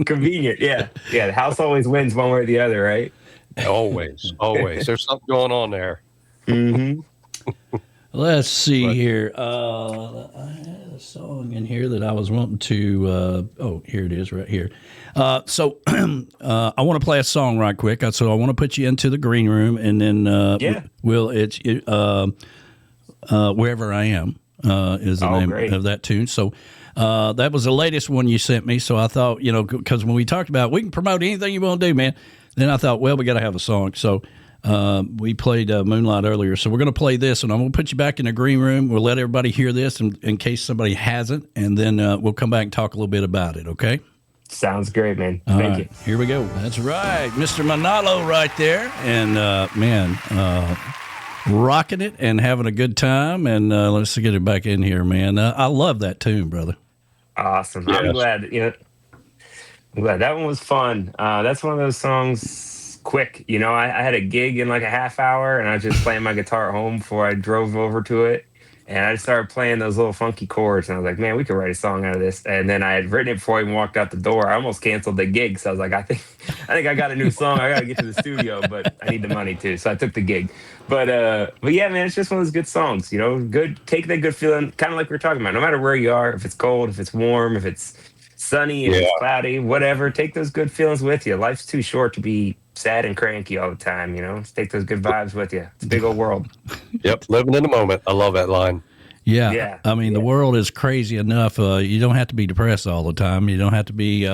Speaker 3: Convenient. Yeah. Yeah. The house always wins one way or the other, right?
Speaker 2: Always. There's something going on there.
Speaker 3: Mm-hmm.
Speaker 1: Let's see here. I had a song in here that I was wanting to. Here it is, right here. So I want to play a song right quick. So I want to put you into the green room, and then Wherever I Am is the name of that tune. So that was the latest one you sent me. So I thought, because when we talked about we can promote anything you want to do, man. Then I thought, well, we got to have a song. So. We played Moonlight earlier, so we're going to play this, and I'm going to put you back in the green room. We'll let everybody hear this in case somebody hasn't, and then we'll come back and talk a little bit about it, okay?
Speaker 3: Sounds great, man. Thank you.
Speaker 1: Here we go. That's right. Mr. Manalo right there, and rocking it and having a good time, and let's get it back in here, man. I love that tune, brother.
Speaker 3: Awesome. Yes. I'm glad that one was fun. That's one of those songs... quick, I had a gig in like a half hour, and I was just playing my guitar at home before I drove over to it, And I just started playing those little funky chords, and I was like, man, we could write a song out of this. And then I had written it before I even walked out the door. I almost canceled the gig. So I was like, I think I got a new song. I got to get to the studio, but I need the money too. So I took the gig. But yeah, man, it's just one of those good songs, good, take that good feeling, kind of like we were talking about, no matter where you are, if it's cold, if it's warm, if it's sunny, if it's cloudy, whatever, take those good feelings with you. Life's too short to be sad and cranky all the time, Just take those good vibes with you. It's a big old world.
Speaker 2: Yep, living in the moment. I love that line.
Speaker 1: Yeah. I mean, the world is crazy enough. You don't have to be depressed all the time. You don't have to be,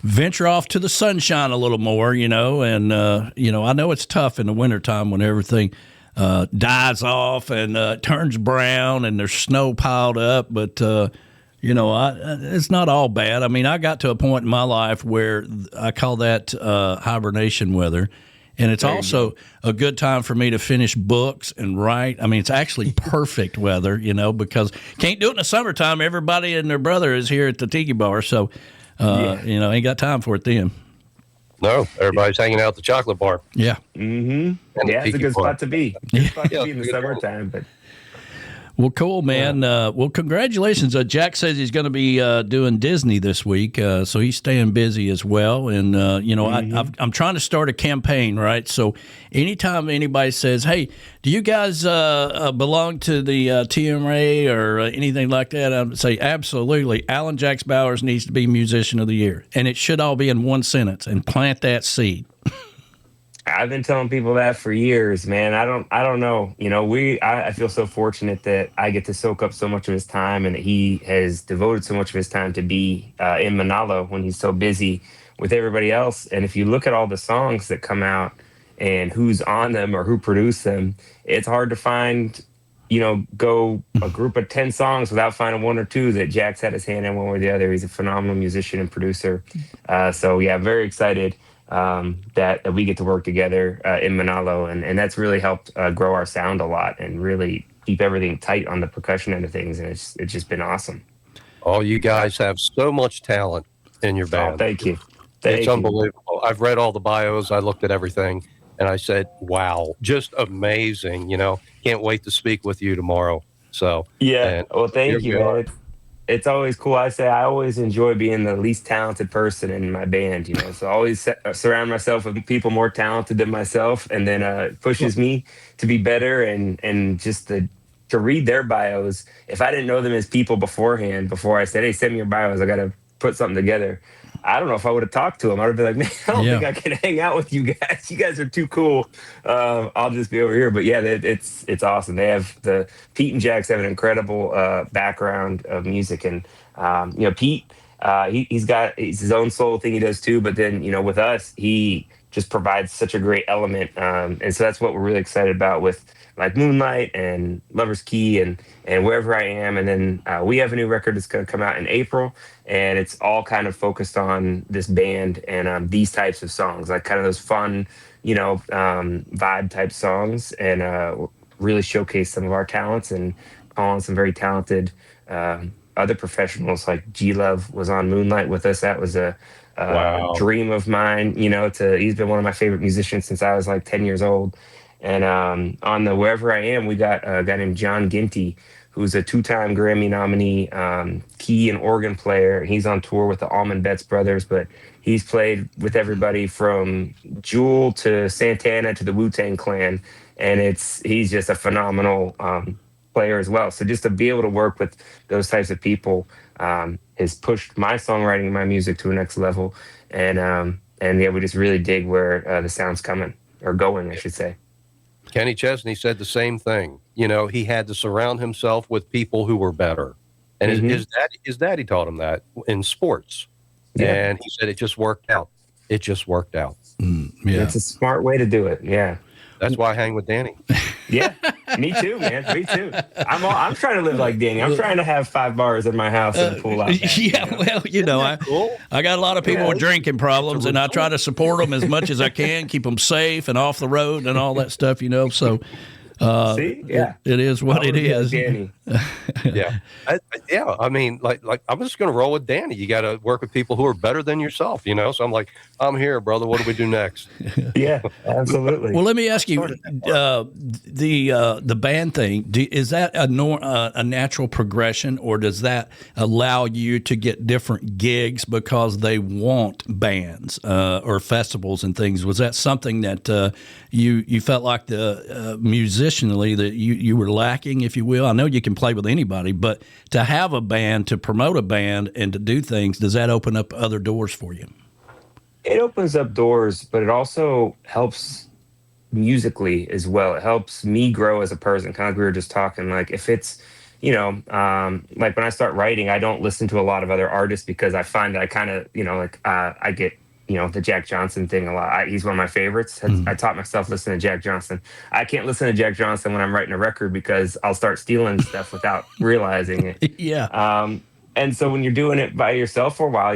Speaker 1: venture off to the sunshine a little more, and, I know it's tough in the wintertime when everything dies off and turns brown and there's snow piled up, but, it's not all bad. I mean, I got to a point in my life where I call that hibernation weather. And it's also a good time for me to finish books and write. I mean, it's actually perfect weather, because can't do it in the summertime. Everybody and their brother is here at the Tiki Bar. So, ain't got time for it then.
Speaker 2: No, everybody's hanging out at the chocolate bar.
Speaker 1: Yeah.
Speaker 3: Mm-hmm. Yeah, it's a good spot to be. Good spot to be in the summertime, but...
Speaker 1: Well, cool, man. Well, congratulations. Jack says he's going to be doing Disney this week, so he's staying busy as well. And, I'm trying to start a campaign, right? So anytime anybody says, hey, do you guys belong to the TMA or anything like that, I would say, absolutely. Alan Jacks Bowers needs to be Musician of the Year. And it should all be in one sentence, and plant that seed.
Speaker 3: I've been telling people that for years, man. I don't know. I feel so fortunate that I get to soak up so much of his time, and that he has devoted so much of his time to be in Manalo when he's so busy with everybody else. And if you look at all the songs that come out and who's on them or who produced them, it's hard to find, go a group of 10 songs without finding one or two that Jack's had his hand in one or the other. He's a phenomenal musician and producer. So yeah, very excited that we get to work together in Manalo, and that's really helped grow our sound a lot and really keep everything tight on the percussion end of things, and it's just been awesome.
Speaker 2: Oh, you guys have so much talent in your band.
Speaker 3: Oh, thank you.
Speaker 2: It's unbelievable. I've read all the bios. I looked at everything, and I said, wow, just amazing. Can't wait to speak with you tomorrow. So
Speaker 3: yeah, well, thank you, man. It's always cool. I always enjoy being the least talented person in my band, so I always surround myself with people more talented than myself, and then it pushes me to be better and just to read their bios. If I didn't know them as people beforehand, before I said, hey, send me your bios, I got to put something together, I don't know if I would have talked to them. I would have been like, man, I don't think I can hang out with you guys. You guys are too cool. I'll just be over here. But yeah, it's awesome. They have Pete and Jax have an incredible background of music, and Pete, he's got his own solo thing he does too. But then with us, he just provides such a great element, and so that's what we're really excited about with like Moonlight and Lover's Key and Wherever I Am. And then we have a new record that's going to come out in April, and it's all kind of focused on this band and these types of songs, like kind of those fun, vibe type songs, and really showcase some of our talents and call on some very talented other professionals. Like G-Love was on Moonlight with us. That was a dream of mine, he's been one of my favorite musicians since I was like 10 years old. And on the Wherever I Am, we got a guy named John Ginty, who's a 2-time Grammy nominee key and organ player. He's on tour with the Allman Betts Brothers, but he's played with everybody from Jewel to Santana to the Wu-Tang Clan, and he's just a phenomenal player as well. So just to be able to work with those types of people has pushed my songwriting and my music to a next level. And yeah, we just really dig where the sound's coming, or going, I should say.
Speaker 2: Kenny Chesney said the same thing. He had to surround himself with people who were better. And his daddy taught him that in sports. Yeah. And he said it just worked out. It just worked out.
Speaker 3: Yeah. It's a smart way to do it. Yeah.
Speaker 2: That's why I hang with Danny.
Speaker 3: Yeah, me too, man. Me too. I'm trying to live like Danny. I'm trying to have 5 bars in my house and a pool out back,
Speaker 1: well, I got a lot of people with drinking problems, and I try to support them as much as I can, keep them safe and off the road and all that stuff, So
Speaker 3: See, yeah,
Speaker 1: it is what it is.
Speaker 3: Danny.
Speaker 2: Yeah. Yeah. I mean, like I'm just going to roll with Danny. You got to work with people who are better than yourself, you know? So I'm like, I'm here, brother. What do we do next?
Speaker 3: Yeah, absolutely.
Speaker 1: Well, let me ask you, the band thing, is that a natural progression, or does that allow you to get different gigs because they want bands or festivals and things? Was that something that you felt like the musicianally that you were lacking, if you will? I know you can play with anybody, but to have a band, to promote a band, and to do things, does that open up other doors for you?
Speaker 3: It opens up doors, but it also helps musically as well. It helps me grow as a person. Kind of like we were just talking, like if it's, like when I start writing, I don't listen to a lot of other artists because I find that I kind of, I get, the Jack Johnson thing a lot. He's one of my favorites. I taught myself listening to Jack Johnson. I can't listen to Jack Johnson when I'm writing a record because I'll start stealing stuff without realizing it.
Speaker 1: Yeah.
Speaker 3: And so when you're doing it by yourself for a while,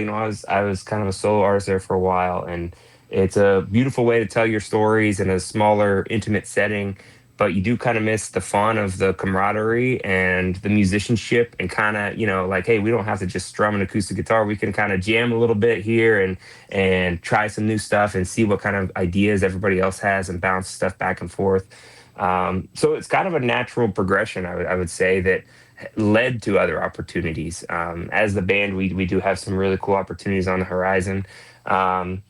Speaker 3: I was kind of a solo artist there for a while, and it's a beautiful way to tell your stories in a smaller, intimate setting. But you do kind of miss the fun of the camaraderie and the musicianship, and kind of, like, hey, we don't have to just strum an acoustic guitar. We can kind of jam a little bit here and try some new stuff and see what kind of ideas everybody else has and bounce stuff back and forth. So it's kind of a natural progression, I would say, that led to other opportunities. As the band, we do have some really cool opportunities on the horizon. And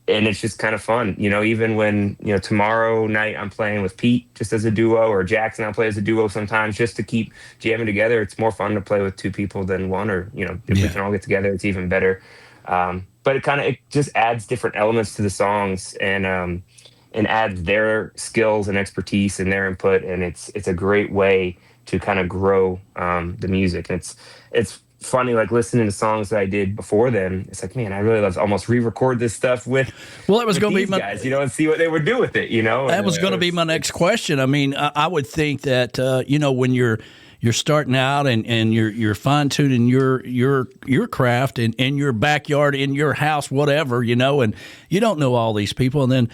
Speaker 3: it's just kind of fun, even when, tomorrow night I'm playing with Pete just as a duo, or Jackson I play as a duo sometimes just to keep jamming together. It's more fun to play with two people than one, or, if we can all get together, it's even better. But it just adds different elements to the songs, and adds their skills and expertise and their input. And it's a great way to kind of grow the music. And it's funny, like listening to songs that I did before then. It's like, man, I really love to almost re-record this stuff with. Well, that was going to be my guys, and see what they would do with it.
Speaker 1: That was going to be my next question. I mean, I would think that when you're starting out and you're fine tuning your craft in your backyard, in your house, whatever, and you don't know all these people, and then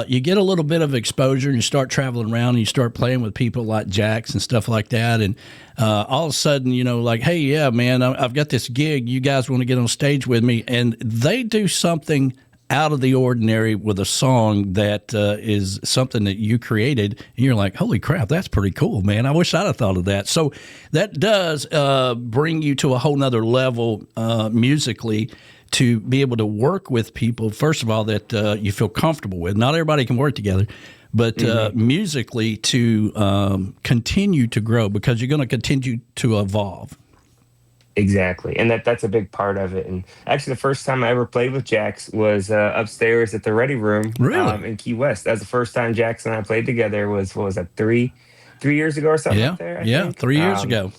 Speaker 1: you get a little bit of exposure and you start traveling around and you start playing with people like Jax and stuff like that. And all of a sudden, like, hey, yeah, man, I've got this gig. You guys want to get on stage with me? And they do something out of the ordinary with a song that is something that you created. And you're like, holy crap, that's pretty cool, man. I wish I'd have thought of that. So that does bring you to a whole nother level musically, to be able to work with people, first of all, that you feel comfortable with. Not everybody can work together, but musically to continue to grow, because you're going to continue to evolve.
Speaker 3: Exactly. And that's a big part of it. And actually, the first time I ever played with Jax was upstairs at the Ready Room in Key West. That's the first time Jax and I played together. What was that, 3 years ago or something like there? I think.
Speaker 1: 3 years ago.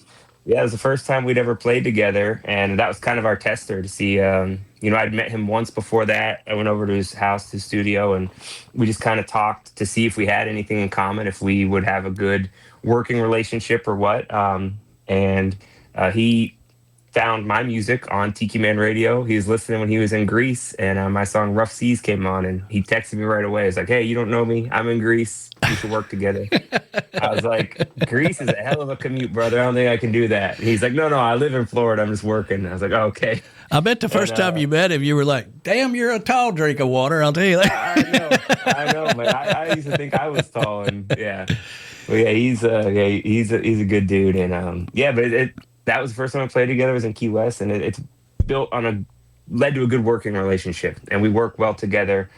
Speaker 3: Yeah, it was the first time we'd ever played together, and that was kind of our tester to see. I'd met him once before that. I went over to his house, his studio, and we just kind of talked to see if we had anything in common, if we would have a good working relationship or what. And he found my music on Tiki Man Radio. He was listening when he was in Greece, and my song Rough Seas came on, and he texted me right away. He's like, hey, you don't know me. I'm in Greece. We should work together. I was like, Greece is a hell of a commute, brother. I don't think I can do that. And he's like, no, I live in Florida. I'm just working. I was like, oh, okay.
Speaker 1: I bet the first time you met him, you were like, damn, you're a tall drink of water. I'll tell you that.
Speaker 3: I know. But I used to think I was tall, and yeah. Well, yeah, he's a good dude. And but that was the first time I played together, was in Key West, and it's built on led to a good working relationship, and we work well together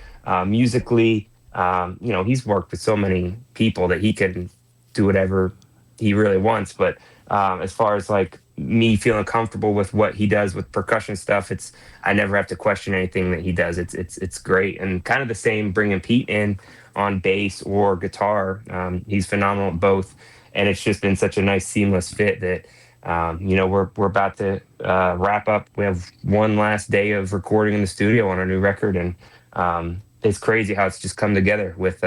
Speaker 3: musically. He's worked with so many people that he can do whatever he really wants. But as far as like me feeling comfortable with what he does with percussion stuff, I never have to question anything that he does. It's great. And kind of the same bringing Pete in on bass or guitar. He's phenomenal at both, and it's just been such a nice seamless fit that. We're about to wrap up. We have one last day of recording in the studio on our new record, and it's crazy how it's just come together with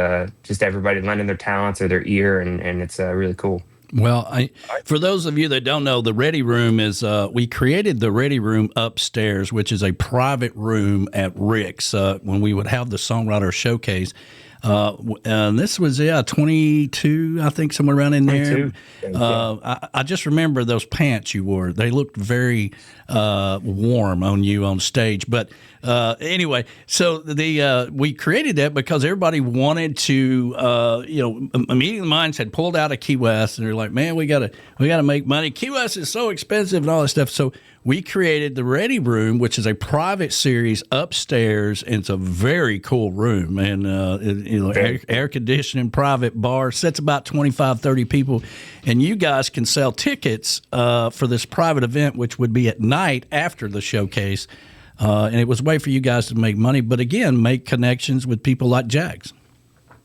Speaker 3: just everybody lending their talents or their ear, and it's really cool.
Speaker 1: Well, for those of you that don't know, the Ready Room is, we created the Ready Room upstairs, which is a private room at Rick's when we would have the songwriter showcase. And this was 22, I think, somewhere around in there. I just remember those pants you wore. They looked very warm on you on stage. But anyway, so we created that because everybody wanted to, Immediate Minds had pulled out of Key West, and they're like, man, we gotta make money. Key West is so expensive and all that stuff. So we created the Ready Room, which is a private series upstairs, and it's a very cool room. And, air conditioning, private bar, sits about 25, 30 people. And you guys can sell tickets for this private event, which would be at night after the showcase. And it was a way for you guys to make money, but again, make connections with people like Jax.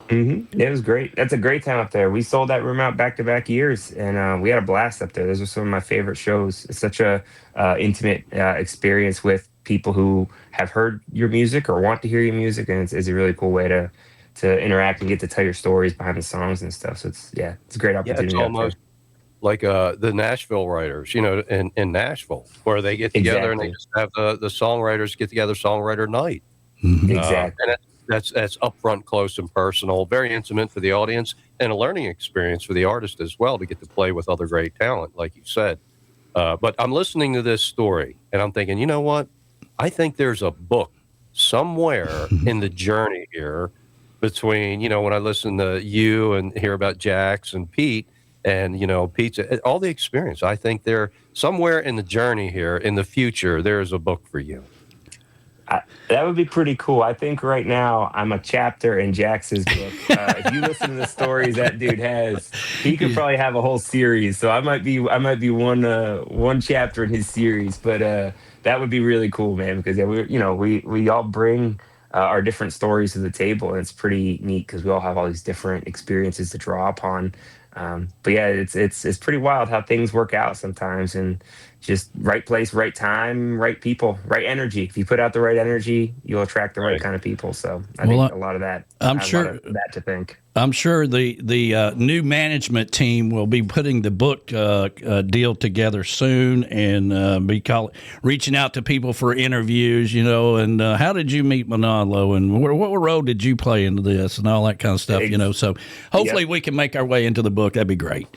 Speaker 3: Mm-hmm. It was great. That's a great time up there. We sold that room out back-to-back years, and we had a blast up there. Those were some of my favorite shows. It's such a intimate experience with people who have heard your music or want to hear your music, and it's a really cool way to interact and get to tell your stories behind the songs and stuff. So it's a great opportunity.
Speaker 2: It's almost like the Nashville writers, in Nashville, where they get together and they just have the songwriters get together songwriter night.
Speaker 3: Mm-hmm. Exactly.
Speaker 2: And that's upfront, close and personal, very intimate for the audience, and a learning experience for the artist as well to get to play with other great talent, like you said. But I'm listening to this story, and I'm thinking, you know what? I think there's a book somewhere in the journey here between, when I listen to you and hear about Jax and Pete and, Pete's, all the experience. I think there somewhere in the journey here, in the future, there is a book for you.
Speaker 3: That would be pretty cool. I think right now I'm a chapter in Jax's book. If you listen to the stories that dude has, he could probably have a whole series. So I might be one chapter in his series. But that would be really cool, man. Because we all bring our different stories to the table, and it's pretty neat because we all have all these different experiences to draw upon. But yeah, it's pretty wild how things work out sometimes, and just right place, right time, right people, right energy. If you put out the right energy, you'll attract the right kind of people. So I think a lot of that.
Speaker 1: I'm sure
Speaker 3: that to think.
Speaker 1: I'm sure the new management team will be putting the book deal together soon, and reaching out to people for interviews. And how did you meet Manalo, and what role did you play into this, and all that kind of stuff. So hopefully we can make our way into the book. That'd be great.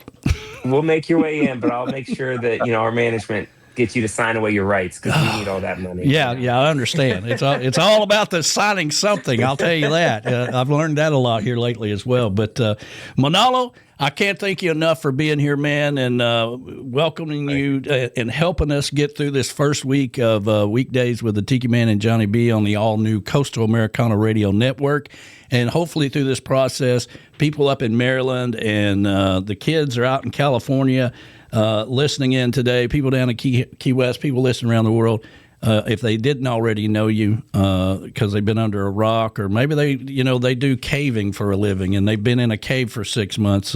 Speaker 3: We'll make your way in, but I'll make sure that our management gets you to sign away your rights, because we need all that money.
Speaker 1: Yeah, I understand. It's all about the signing something. I'll tell you that. I've learned that a lot here lately as well. But Manalo, I can't thank you enough for being here, man, and welcoming you and helping us get through this first week of Weekdays with the Tiki Man and Johnny B on the all-new Coastal Americana Radio Network. And hopefully through this process, people up in Maryland and the kids are out in California listening in today, people down in Key West, people listening around the world, if they didn't already know you because they've been under a rock, or maybe they do caving for a living and they've been in a cave for 6 months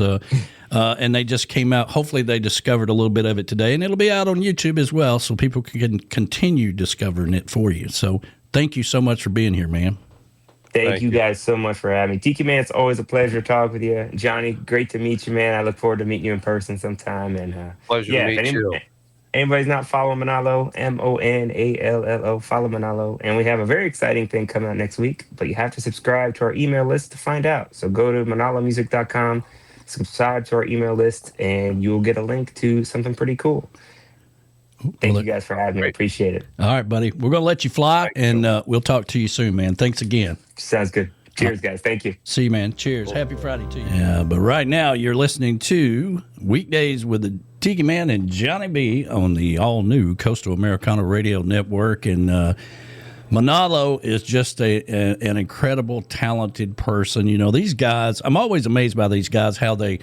Speaker 1: and they just came out. Hopefully they discovered a little bit of it today, and it'll be out on YouTube as well, so people can continue discovering it for you. So thank you so much for being here, man.
Speaker 3: Thank you guys so much for having me. Tiki Man, it's always a pleasure to talk with you. Johnny, great to meet you, man. I look forward to meeting you in person sometime. And
Speaker 2: pleasure to meet you.
Speaker 3: Anybody's not following Manalo, Monallo, follow Manalo. And we have a very exciting thing coming out next week, but you have to subscribe to our email list to find out. So go to manalomusic.com, subscribe to our email list, and you'll get a link to something pretty cool. Thank you guys for having me. I appreciate it.
Speaker 1: All right, buddy. We're going to let you fly, and we'll talk to you soon, man. Thanks again.
Speaker 3: Sounds good. Cheers, guys. Thank you.
Speaker 1: See you, man. Cheers. Happy Friday to you. Yeah, but right now you're listening to Weekdays with the Tiki Man and Johnny B on the all-new Coastal Americana Radio Network. And Manalo is just an incredible, talented person. These guys, I'm always amazed by these guys, how they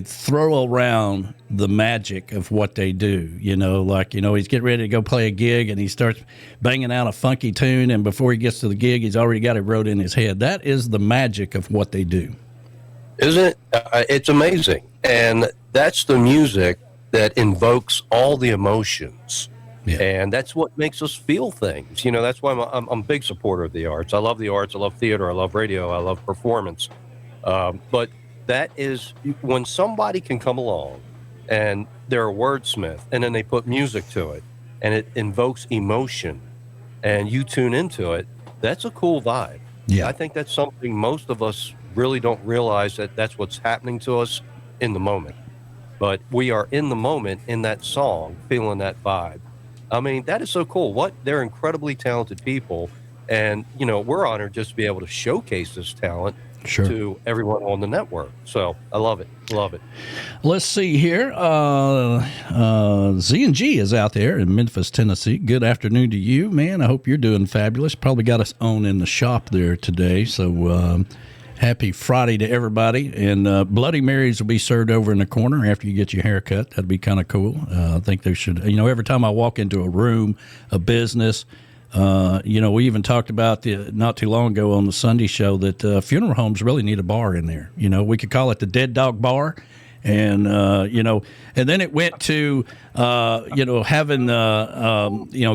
Speaker 1: throw around the magic of what they do. He's getting ready to go play a gig and he starts banging out a funky tune, and before he gets to the gig, he's already got it wrote in his head. That is the magic of what they do.
Speaker 2: Isn't it? It's amazing. And that's the music that invokes all the emotions. Yeah. And that's what makes us feel things. That's why I'm a big supporter of the arts. I love the arts. I love theater. I love radio. I love performance. But that is when somebody can come along and they're a wordsmith, and then they put music to it and it invokes emotion and you tune into it. That's a cool vibe.
Speaker 1: Yeah.
Speaker 2: I think that's something most of us really don't realize, that that's what's happening to us in the moment. But we are in the moment in that song, feeling that vibe. I mean, that is so cool. They're incredibly talented people. And, we're honored just to be able to showcase this talent
Speaker 1: Sure.
Speaker 2: to everyone on the network. So I love it. Love it.
Speaker 1: Let's see here. Z&G is out there in Memphis, Tennessee. Good afternoon to you, man. I hope you're doing fabulous. Probably got us on in the shop there today. So happy Friday to everybody. And Bloody Marys will be served over in the corner after you get your hair cut. That'd be kind of cool. I think they should, every time I walk into a room, a business, we even talked about not too long ago on the Sunday show that funeral homes really need a bar in there. We could call it the Dead Dog Bar. And, and then it went to, having,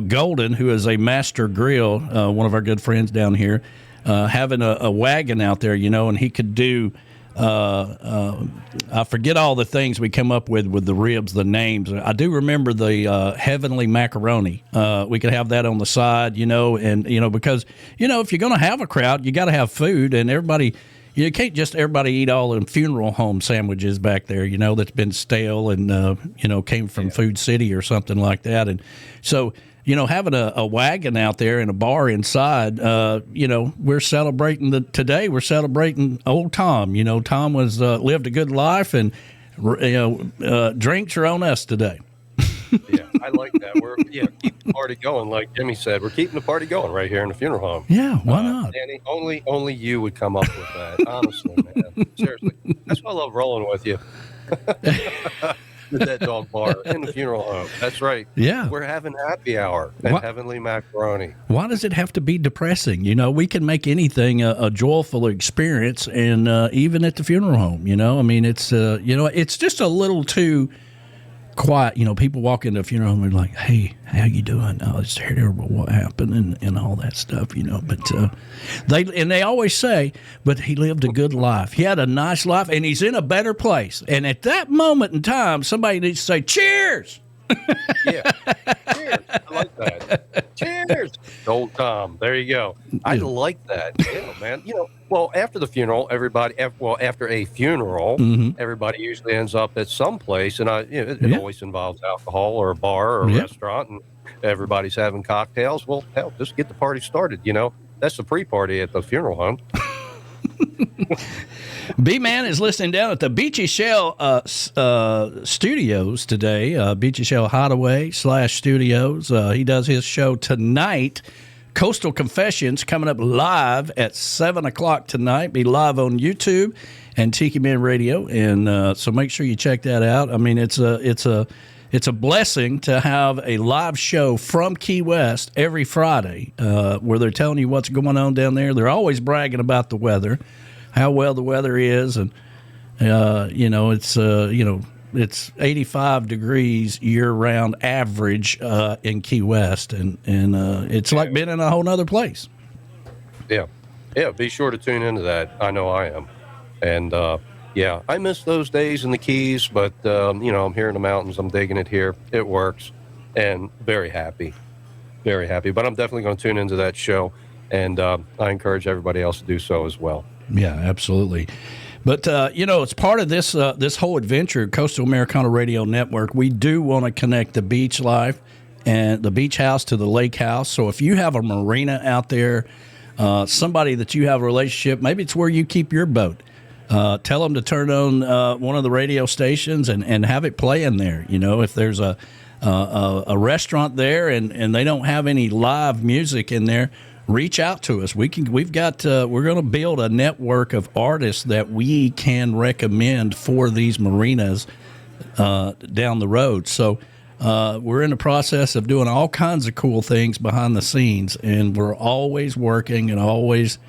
Speaker 1: Golden, who is a master grill, one of our good friends down here, having a wagon out there, and he could do, I forget all the things we come up with the ribs, the names. I do remember the heavenly macaroni. We could have that on the side, and, because, if you're going to have a crowd, you got to have food, and everybody, you can't just everybody eat all them funeral home sandwiches back there, that's been stale and, came from Food City or something like that. And so, having a wagon out there and a bar inside, we're celebrating today. We're celebrating old Tom. Tom was lived a good life, and drinks are on us today.
Speaker 2: Yeah, I like that. We're keep the party going, like Jimmy said. We're keeping the party going right here in the funeral home.
Speaker 1: Yeah, why not?
Speaker 2: Danny, only you would come up with that. Honestly, man. Seriously, that's why I love rolling with you. The Dead Dog Bar in the funeral home. That's right.
Speaker 1: Yeah.
Speaker 2: We're having happy hour and heavenly macaroni.
Speaker 1: Why does it have to be depressing? We can make anything a joyful experience, and even at the funeral home, I mean, it's, it's just a little too quiet. People walk into a funeral home and they're like, hey, how you doing? Oh, it's terrible what happened and all that stuff, but they always say, but he lived a good life. He had a nice life, and he's in a better place. And at that moment in time, somebody needs to say, cheers.
Speaker 2: Yeah. Cheers. I like that. Cheers. Old Tom. There you go. I like that. Yeah, man. Well, after the funeral, after a funeral, everybody usually ends up at some place, and it always involves alcohol or a bar or a restaurant, and everybody's having cocktails. Well, hell, just get the party started. That's the pre-party at the funeral home.
Speaker 1: B-Man is listening down at the Beachy Shell studios today, Beachy Shell Hideaway /studios. He does his show tonight, Coastal Confessions, coming up live at 7 o'clock tonight. Be live on YouTube and Tiki Man Radio, and so make sure you check that out. I mean, it's a blessing to have a live show from Key West every Friday, where they're telling you what's going on down there. They're always bragging about the weather, how well the weather is, and it's 85 degrees year-round average in Key West, and it's like being in a whole nother place.
Speaker 2: Yeah, be sure to tune into that. I know I am, and I miss those days in the Keys, but I'm here in the mountains. I'm digging it here. It works, and very happy. But I'm definitely going to tune into that show, and I encourage everybody else to do so as well. Yeah,
Speaker 1: absolutely. But, it's part of this whole adventure, Coastal Americana Radio Network. We do want to connect the beach life and the beach house to the lake house. So if you have a marina out there, somebody that you have a relationship, maybe it's where you keep your boat, tell them to turn on one of the radio stations and have it playing there. If there's a restaurant there and they don't have any live music in there, reach out to us. We're going to build a network of artists that we can recommend for these marinas down the road. So we're in the process of doing all kinds of cool things behind the scenes, and we're always working and always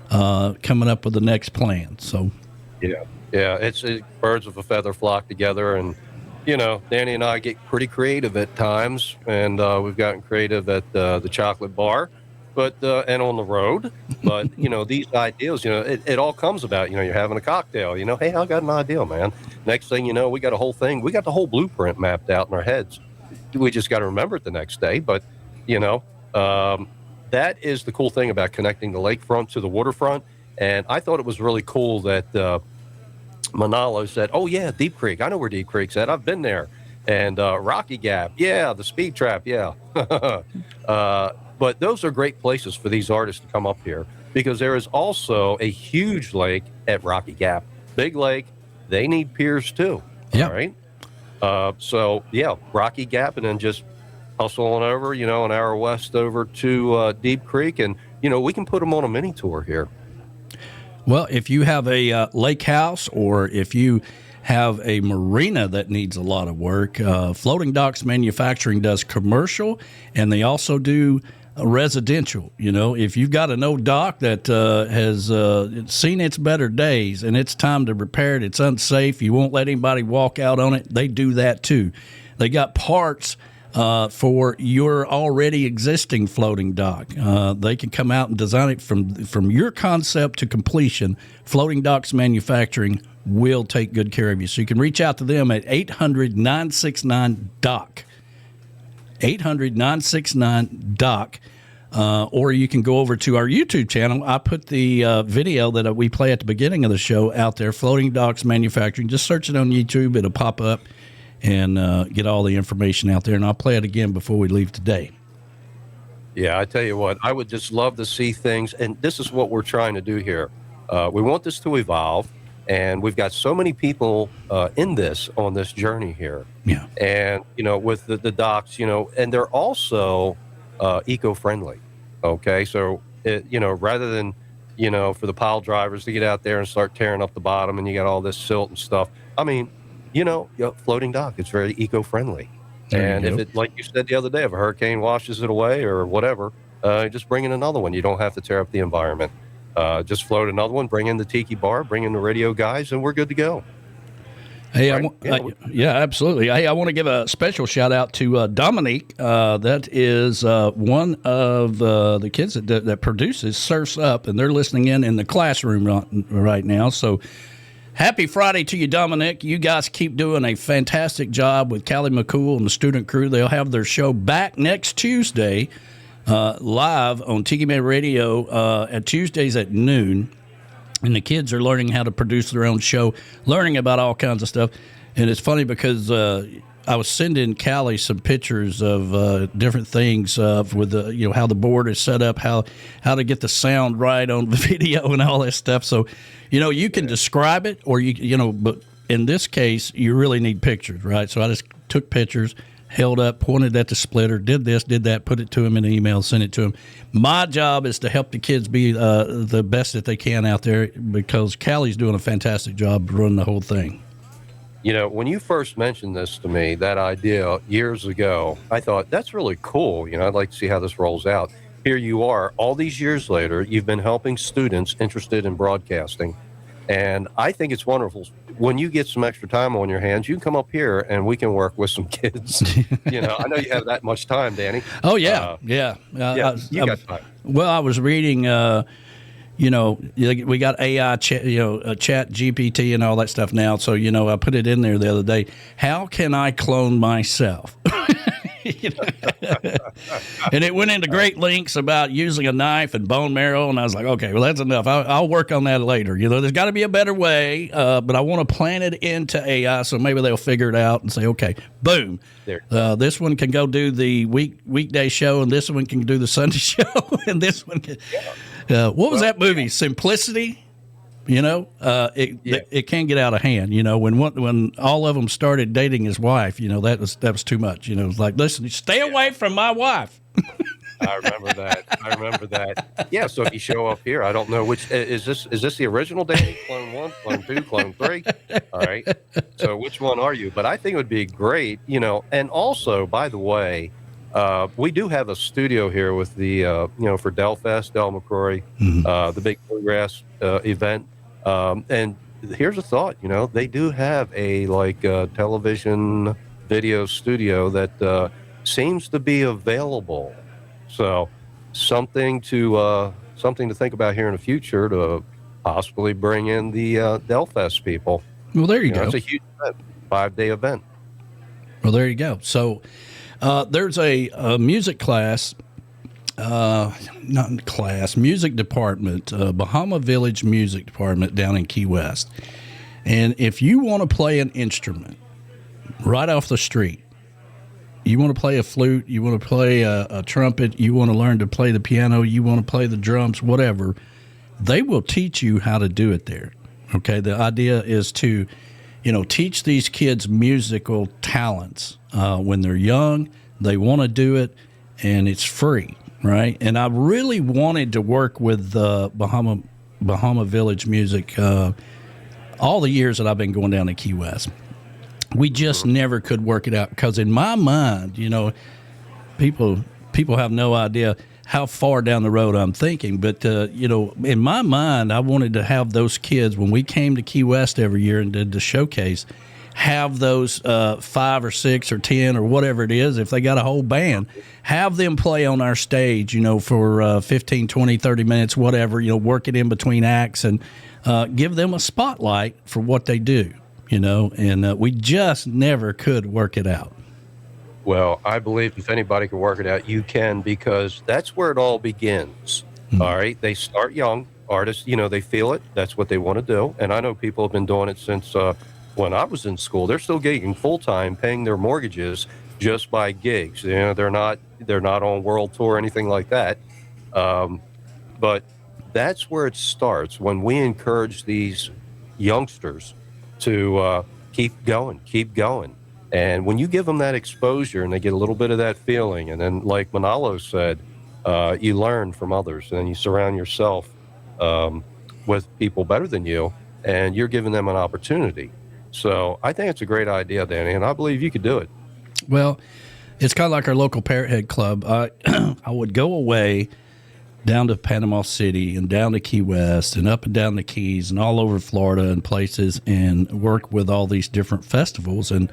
Speaker 1: coming up with the next plan. So
Speaker 2: it's birds of a feather flock together, and Danny and I get pretty creative at times, and we've gotten creative at the chocolate bar. But and on the road, but these ideas, it all comes about. You're having a cocktail. Hey, I got an idea, man. Next thing you know, we got a whole thing. We got the whole blueprint mapped out in our heads. We just got to remember it the next day. But that's that is the cool thing about connecting the lakefront to the waterfront. And I thought it was really cool that Manalo said, "Oh yeah, Deep Creek. I know where Deep Creek's at. I've been there." And Rocky Gap, yeah, the Speed Trap, yeah. But those are great places for these artists to come up here, because there is also a huge lake at Rocky Gap, big lake. They need piers too.
Speaker 1: Yeah.
Speaker 2: All right. So yeah, Rocky Gap, and then just hustle on over, an hour west over to Deep Creek, and we can put them on a mini tour here.
Speaker 1: Well, if you have a lake house, or if you have a marina that needs a lot of work, Floating Docks Manufacturing does commercial, and they also do residential. If you've got an old dock that has seen its better days and it's time to repair it, it's unsafe, you won't let anybody walk out on it, they do that too. They got parts for your already existing floating dock. They can come out and design it from your concept to completion. Floating Docks Manufacturing will take good care of you. So you can reach out to them at 800-969-DOC. 800-969-DOC. Or you can go over to our YouTube channel. I put the video that we play at the beginning of the show out there, Floating Docks Manufacturing. Just search it on YouTube. It'll pop up and get all the information out there. And I'll play it again before we leave today.
Speaker 2: Yeah, I tell you what, I would just love to see things. And this is what we're trying to do here. We want this to evolve. And we've got so many people on this journey here.
Speaker 1: Yeah.
Speaker 2: And, with the docks, and they're also eco-friendly. Okay. So, rather than, for the pile drivers to get out there and start tearing up the bottom and you got all this silt and stuff. I mean, floating dock, it's very eco-friendly. And if it, like you said the other day, if a hurricane washes it away or whatever, just bring in another one. You don't have to tear up the environment. Just float another one, bring in the tiki bar, bring in the radio guys, and we're good to go.
Speaker 1: Hey,
Speaker 2: right?
Speaker 1: Yeah, absolutely. Hey, I want to give a special shout out to Dominique. That is one of the kids that produces Surfs Up, and they're listening in the classroom right now. So happy Friday to you, Dominic. You guys keep doing a fantastic job with Callie McCool and the student crew. They'll have their show back next Tuesday. Live on Tiki Man Radio at Tuesdays at noon, and the kids are learning how to produce their own show, learning about all kinds of stuff. And it's funny because I was sending Callie some pictures of different things with how the board is set up, how to get the sound right on the video and all that stuff. So you can describe it, or but in this case you really need pictures, right? So I just took pictures, held up, pointed at the splitter, did this, did that, put it to him in an email, sent it to him. My job is to help the kids be the best that they can out there, because Callie's doing a fantastic job running the whole thing.
Speaker 2: When you first mentioned this to me, that idea years ago, I thought, that's really cool. I'd like to see how this rolls out. Here you are, all these years later, you've been helping students interested in broadcasting. And I think it's wonderful. When you get some extra time on your hands, you can come up here and we can work with some kids. I know you have that much time, Danny.
Speaker 1: Oh, yeah. You
Speaker 2: got time.
Speaker 1: Well, I was reading, we got AI, chat GPT and all that stuff now. So, I put it in there the other day. How can I clone myself? And it went into great lengths about using a knife and bone marrow, and I was like, okay, well, that's enough. I'll work on that later. There's got to be a better way, but I want to plant it into AI, so maybe they'll figure it out and say, okay, boom, this one can go do the weekday show, and this one can do the Sunday show, and this one can. What was that movie? Simplicity. It can get out of hand. When all of them started dating his wife, that was too much. It was like, listen, stay away from my wife.
Speaker 2: I remember that. Yeah. So if you show up here, I don't know which is this. Is this the original Danny? Clone 1, Clone 2, Clone 3. All right. So which one are you? But I think it would be great. And also, by the way, we do have a studio here with the for Delfest, Del McCrory, the big bluegrass event. And here's a thought, they do have a television video studio that seems to be available. So something to think about here in the future to possibly bring in the Delfest people.
Speaker 1: Well, there you go.
Speaker 2: It's a huge event, 5-day event.
Speaker 1: Well, there you go. So there's a music class not in class, music department, Bahama Village Music Department down in Key West. And if you want to play an instrument right off the street, you want to play a flute, you want to play a trumpet, you want to learn to play the piano, you want to play the drums, whatever, they will teach you how to do it there. Okay, the idea is to, teach these kids musical talents when they're young. They want to do it, and it's free, right? And I really wanted to work with Bahama Village Music all the years that I've been going down to Key West. We just never could work it out because in my mind, people have no idea how far down the road I'm thinking. But, in my mind, I wanted to have those kids, when we came to Key West every year and did the showcase, have those 5 or 6 or 10 or whatever it is, if they got a whole band, have them play on our stage, for 15, 20, 30 minutes, whatever, work it in between acts and give them a spotlight for what they do, and we just never could work it out.
Speaker 2: Well, I believe if anybody can work it out, you can, because that's where it all begins. All right. They start young. Artists, they feel it. That's what they want to do. And I know people have been doing it since when I was in school. They're still gigging full time, paying their mortgages just by gigs. They're not on world tour or anything like that. But that's where it starts, when we encourage these youngsters to keep going. And when you give them that exposure and they get a little bit of that feeling, and then like Manalo said, you learn from others, and then you surround yourself with people better than you, and you're giving them an opportunity. So I think it's a great idea, Danny, and I believe you could do it.
Speaker 1: Well, it's kind of like our local Parrothead Club. I would go away down to Panama City and down to Key West and up and down the Keys and all over Florida and places, and work with all these different festivals, and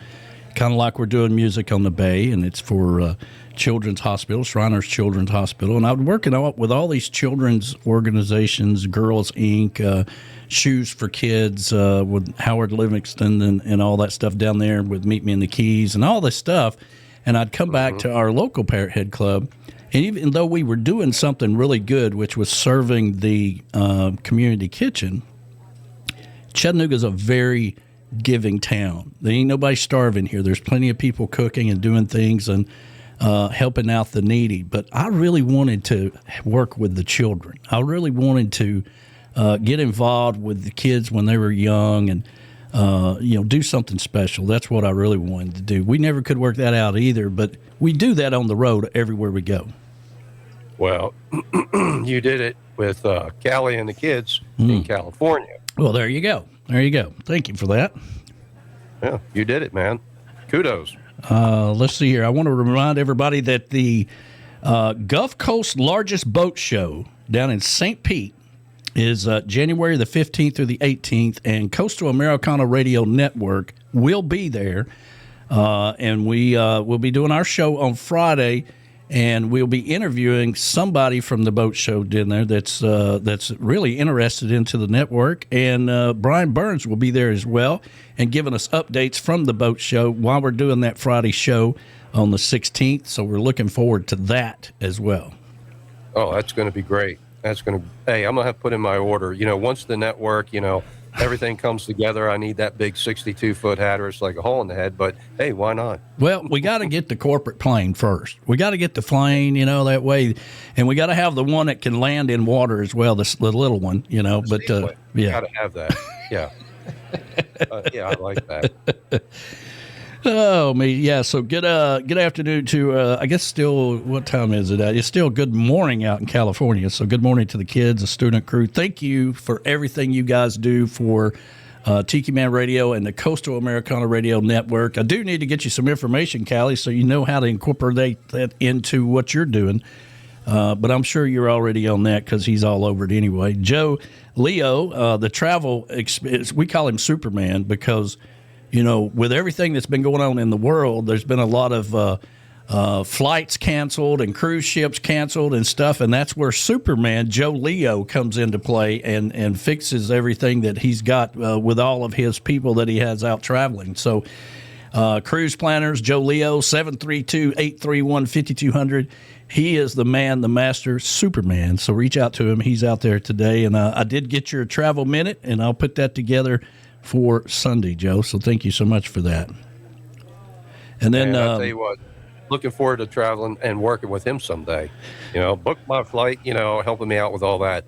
Speaker 1: kind of like we're doing music on the Bay, and it's for Children's Hospital, Shriners Children's Hospital. And I would work with all these children's organizations, Girls Inc., Shoes for Kids with Howard Livingston and all that stuff down there with Meet Me in the Keys and all this stuff. And I'd come back to our local Parrothead Club, and even though we were doing something really good, which was serving the community kitchen, Chattanooga's a very giving town. There ain't nobody starving here. There's plenty of people cooking and doing things and helping out the needy. But I really wanted to work with the children. I really wanted to get involved with the kids when they were young and do something special. That's what I really wanted to do. We never could work that out either, but we do that on the road everywhere we go.
Speaker 2: Well, you did it with Callie and the kids in California.
Speaker 1: Well, there you go. Thank you for that.
Speaker 2: Yeah, you did it, man. Kudos.
Speaker 1: Let's see here. I want to remind everybody that the Gulf Coast largest boat show down in St. Pete is January the 15th through the 18th, and Coastal Americana Radio Network will be there. And we will be doing our show on Friday, and we'll be interviewing somebody from the boat show down there that's really interested into the network. And Brian Burns will be there as well and giving us updates from the boat show while we're doing that Friday show on the 16th. So we're looking forward to that as well.
Speaker 2: Oh, that's going to be great. Hey, I'm going to have to put in my order. Once the network, everything comes together, I need that big 62-foot hat, or it's like a hole in the head. But, hey, why not? Well,
Speaker 1: we got to get the corporate plane first. We got to get the plane, that way. And we got to have the one that can land in water as well, the little one, But, yeah.
Speaker 2: Got to have that. Yeah. Yeah, I like that.
Speaker 1: Oh, me. Yeah. So good afternoon to, I guess still, what time is it at? It's still good morning out in California. So good morning to the kids, the student crew. Thank you for everything you guys do for Tiki Man Radio and the Coastal Americana Radio Network. I do need to get you some information, Callie, so you know how to incorporate that into what you're doing. But I'm sure you're already on that because he's all over it anyway. Joe Leo, the travel experience, we call him Superman because with everything that's been going on in the world, there's been a lot of flights canceled and cruise ships canceled and stuff, and that's where Superman, Joe Leo, comes into play and fixes everything that he's got with all of his people that he has out traveling. So Cruise planners, Joe Leo, 732-831-5200. He is the man, the master, Superman. So reach out to him. He's out there today. And I did get your travel minute, and I'll put that together for Sunday, Joe. So thank you so much for that. And then
Speaker 2: I'll tell you what, looking forward to traveling and working with him someday. Book my flight, helping me out with all that.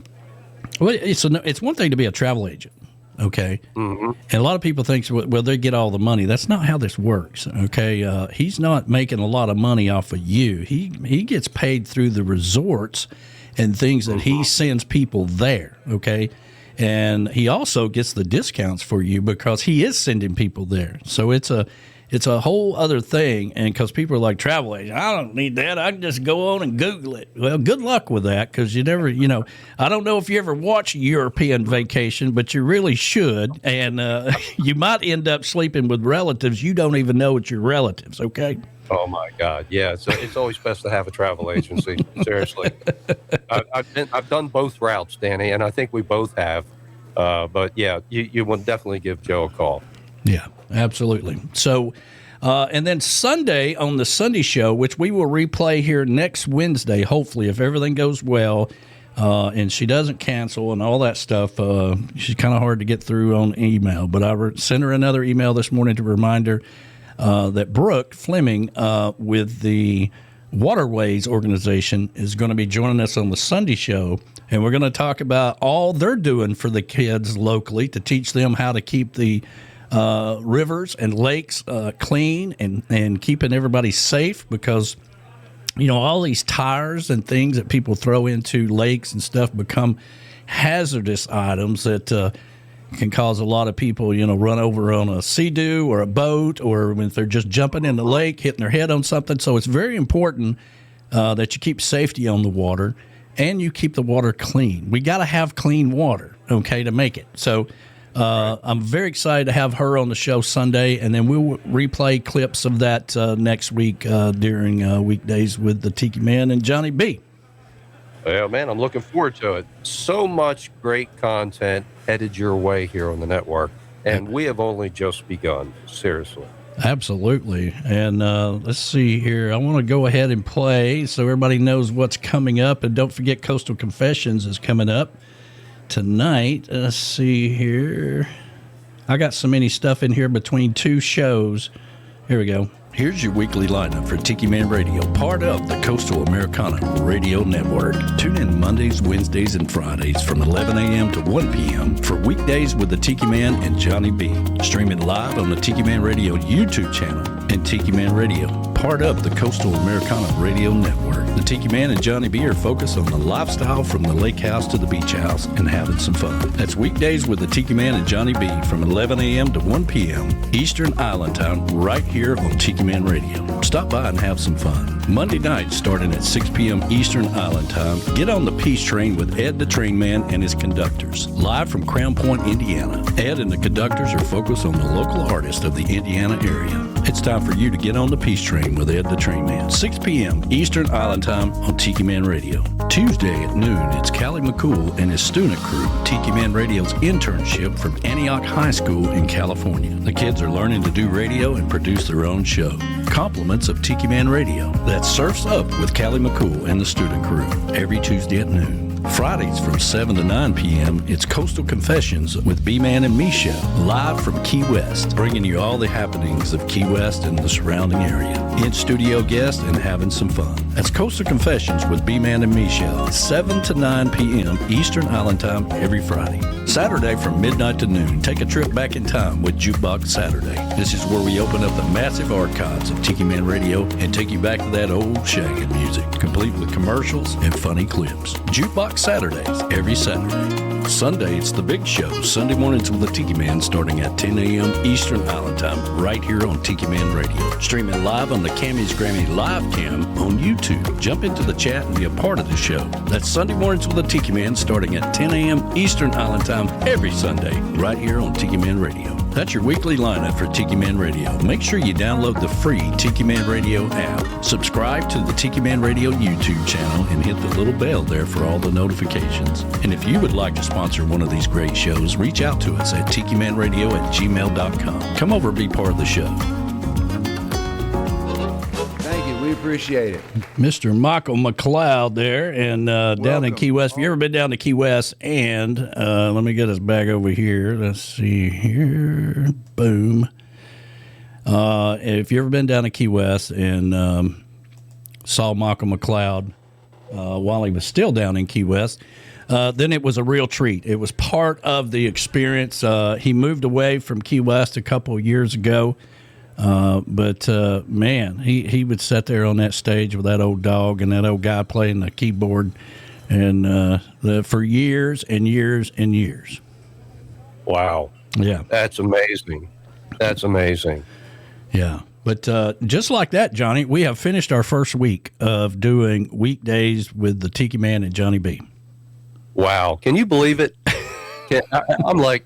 Speaker 1: Well, it's one thing to be a travel agent, okay?
Speaker 2: Mm-hmm.
Speaker 1: And a lot of people think, well, they get all the money. That's not how this works, okay? He's not making a lot of money off of you. He gets paid through the resorts and things that he sends people there, okay? And he also gets the discounts for you because he is sending people there. So it's a whole other thing. And because people are like, travel agent, I don't need that. I can just go on and Google it. Well, good luck with that, because you never, I don't know if you ever watch European Vacation, but you really should. And you might end up sleeping with relatives. You don't even know it's your relatives, okay?
Speaker 2: Oh my God! Yeah, so it's always best to have a travel agency. Seriously, I've done both routes, Danny, and I think we both have. But yeah, you will definitely give Joe a call.
Speaker 1: Yeah, absolutely. So, and then Sunday on the Sunday show, which we will replay here next Wednesday, hopefully, if everything goes well, and she doesn't cancel and all that stuff. She's kind of hard to get through on email, but I sent her another email this morning to remind her that Brooke Fleming with the Waterways organization is going to be joining us on the Sunday show, and we're going to talk about all they're doing for the kids locally to teach them how to keep the rivers and lakes clean and keeping everybody safe, because all these tires and things that people throw into lakes and stuff become hazardous items that can cause a lot of people, run over on a sea-doo or a boat, or if they're just jumping in the lake, hitting their head on something. So it's very important that you keep safety on the water and you keep the water clean. We got to have clean water, okay, to make it. So I'm very excited to have her on the show Sunday, and then we'll replay clips of that next week during Weekdays with the Tiki Man and Johnny B.
Speaker 2: Well, man, I'm looking forward to it. So much great content headed your way here on the network, and we have only just begun, seriously.
Speaker 1: Absolutely. And let's see here. I want to go ahead and play so everybody knows what's coming up, and don't forget Coastal Confessions is coming up tonight. Let's see here. I got so many stuff in here between two shows. Here we go. Here's your weekly lineup for Tiki Man Radio, part of the Coastal Americana Radio Network. Tune in Mondays, Wednesdays, and Fridays from 11 a.m. to 1 p.m. for Weekdays with the Tiki Man and Johnny B. Streaming live on the Tiki Man Radio YouTube channel and Tiki Man Radio, part of the Coastal Americana Radio Network. The Tiki Man and Johnny B are focused on the lifestyle from the lake house to the beach house and having some fun. That's Weekdays with the Tiki Man and Johnny B from 11 a.m. to 1 p.m. Eastern Island Time, right here on Tiki Man Radio. Stop by and have some fun. Monday nights starting at 6 p.m. Eastern Island Time, get on the Peace Train with Ed the Train Man and his conductors. Live from Crown Point, Indiana. Ed and the conductors are focused on the local artists of the Indiana area. It's time for you to get on the Peace Train with Ed the Train Man. 6 p.m. Eastern Island Time on Tiki Man Radio. Tuesday at noon, it's Callie McCool and his student crew, Tiki Man Radio's internship from Antioch High School in California. The kids are learning to do radio and produce their own show. Compliments of Tiki Man Radio. That Surfs Up with Callie McCool and the student crew every Tuesday at noon. Fridays from 7 to 9 p.m., it's Coastal Confessions with B-Man and Misha, live from Key West, bringing you all the happenings of Key West and the surrounding area. In-studio guests and having some fun. That's Coastal Confessions with B-Man and Misha, 7 to 9 p.m. Eastern Island Time every Friday. Saturday from midnight to noon, take a trip back in time with Jukebox Saturday. This is where we open up the massive archives of Tiki Man Radio and take you back to that old shagging music, complete with commercials and funny clips. Jukebox Saturdays every Saturday. Sunday, it's the big show, Sunday mornings with the Tiki Man, starting at 10 a.m. Eastern Island Time, right here on Tiki Man Radio. Streaming live on the Cammy's Grammy Live Cam on YouTube. Jump into the chat and be a part of the show. That's Sunday mornings with the Tiki Man, starting at 10 a.m. Eastern Island Time every Sunday, right here on Tiki Man Radio. That's your weekly lineup for Tiki Man Radio. Make sure you download the free Tiki Man Radio app. Subscribe to the Tiki Man Radio YouTube channel and hit the little bell there for all the notifications. And if you would like to sponsor one of these great shows, reach out to us at tikimanradio@gmail.com. Come over and be part of the show.
Speaker 4: appreciate it.
Speaker 1: Mr. Michael McLeod there, and down in Key West. Have you ever been down to Key West? And let me get us back over here. Let's see here. Boom. If you ever been down to Key West and saw Michael McLeod while he was still down in Key West, then it was a real treat. It was part of the experience. He moved away from Key West a couple of years ago. But man, he would sit there on that stage with that old dog and that old guy playing the keyboard, and for years and years and years.
Speaker 2: Wow.
Speaker 1: Yeah.
Speaker 2: That's amazing. That's amazing.
Speaker 1: Yeah. But just like that, Johnny, we have finished our first week of doing Weekdays with the Tiki Man and Johnny B.
Speaker 2: Wow. Can you believe it? I'm like,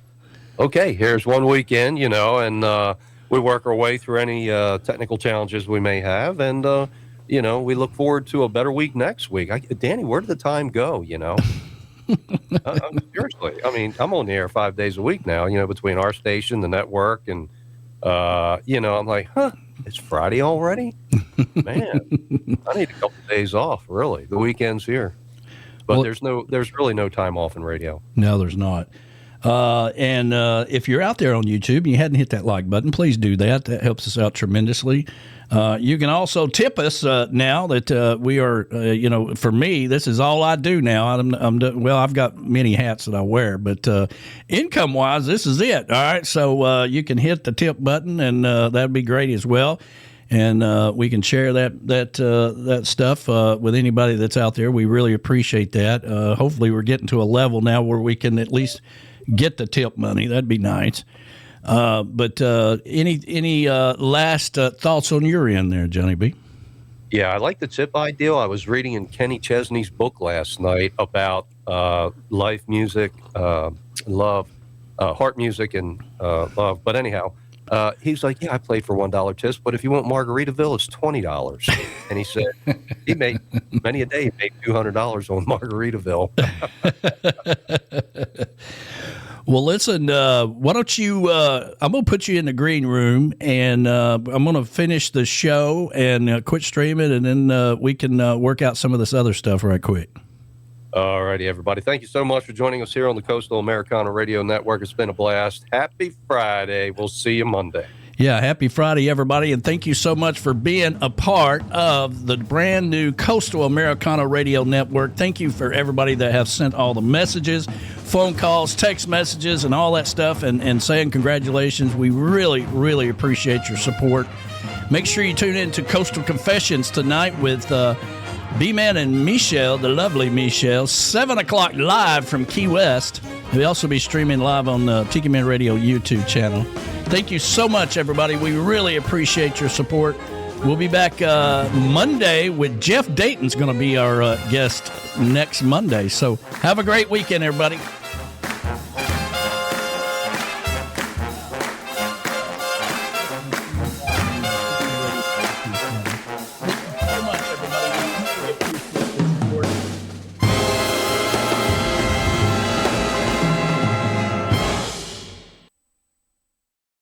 Speaker 2: okay, here's one weekend, and we work our way through any technical challenges we may have, and we look forward to a better week next week. Danny, where did the time go? Seriously, I mean, I'm on the air 5 days a week now. Between our station, the network, and I'm like, it's Friday already. Man, I need a couple of days off. Really, the weekend's here, but there's really no time off in radio.
Speaker 1: No, there's not. And if you're out there on YouTube and you hadn't hit that like button, please do that. That helps us out tremendously. You can also tip us now that we are, for me, this is all I do now. I've got many hats that I wear, but income-wise, this is it. All right, so you can hit the tip button, and that'd be great as well. And we can share that stuff with anybody that's out there. We really appreciate that. Hopefully, we're getting to a level now where we can at least get the tip money. That'd be nice. But any last thoughts on your end there, Johnny B?
Speaker 2: Yeah, I like the tip idea. I was reading in Kenny Chesney's book last night about life music, love, heart music, and love. But anyhow, he's like, yeah, I played for $1 tips, but if you want Margaritaville, it's $20. And he said he made many a day, he made $200 on Margaritaville.
Speaker 1: Well, listen, why don't you, I'm going to put you in the green room, and I'm going to finish the show and quit streaming, and then we can work out some of this other stuff right quick.
Speaker 2: All righty, everybody. Thank you so much for joining us here on the Coastal Americana Radio Network. It's been a blast. Happy Friday. We'll see you Monday.
Speaker 1: Yeah, happy Friday, everybody, and thank you so much for being a part of the brand new Coastal Americana Radio Network. Thank you for everybody that have sent all the messages, phone calls, text messages, and all that stuff, and saying congratulations. We really, really appreciate your support. Make sure you tune in to Coastal Confessions tonight with B-Man and Michelle, the lovely Michelle, 7 o'clock live from Key West. We'll also be streaming live on the Tiki Man Radio YouTube channel. Thank you so much, everybody. We really appreciate your support. We'll be back Monday with Jeff Dayton's going to be our guest next Monday. So have a great weekend, everybody.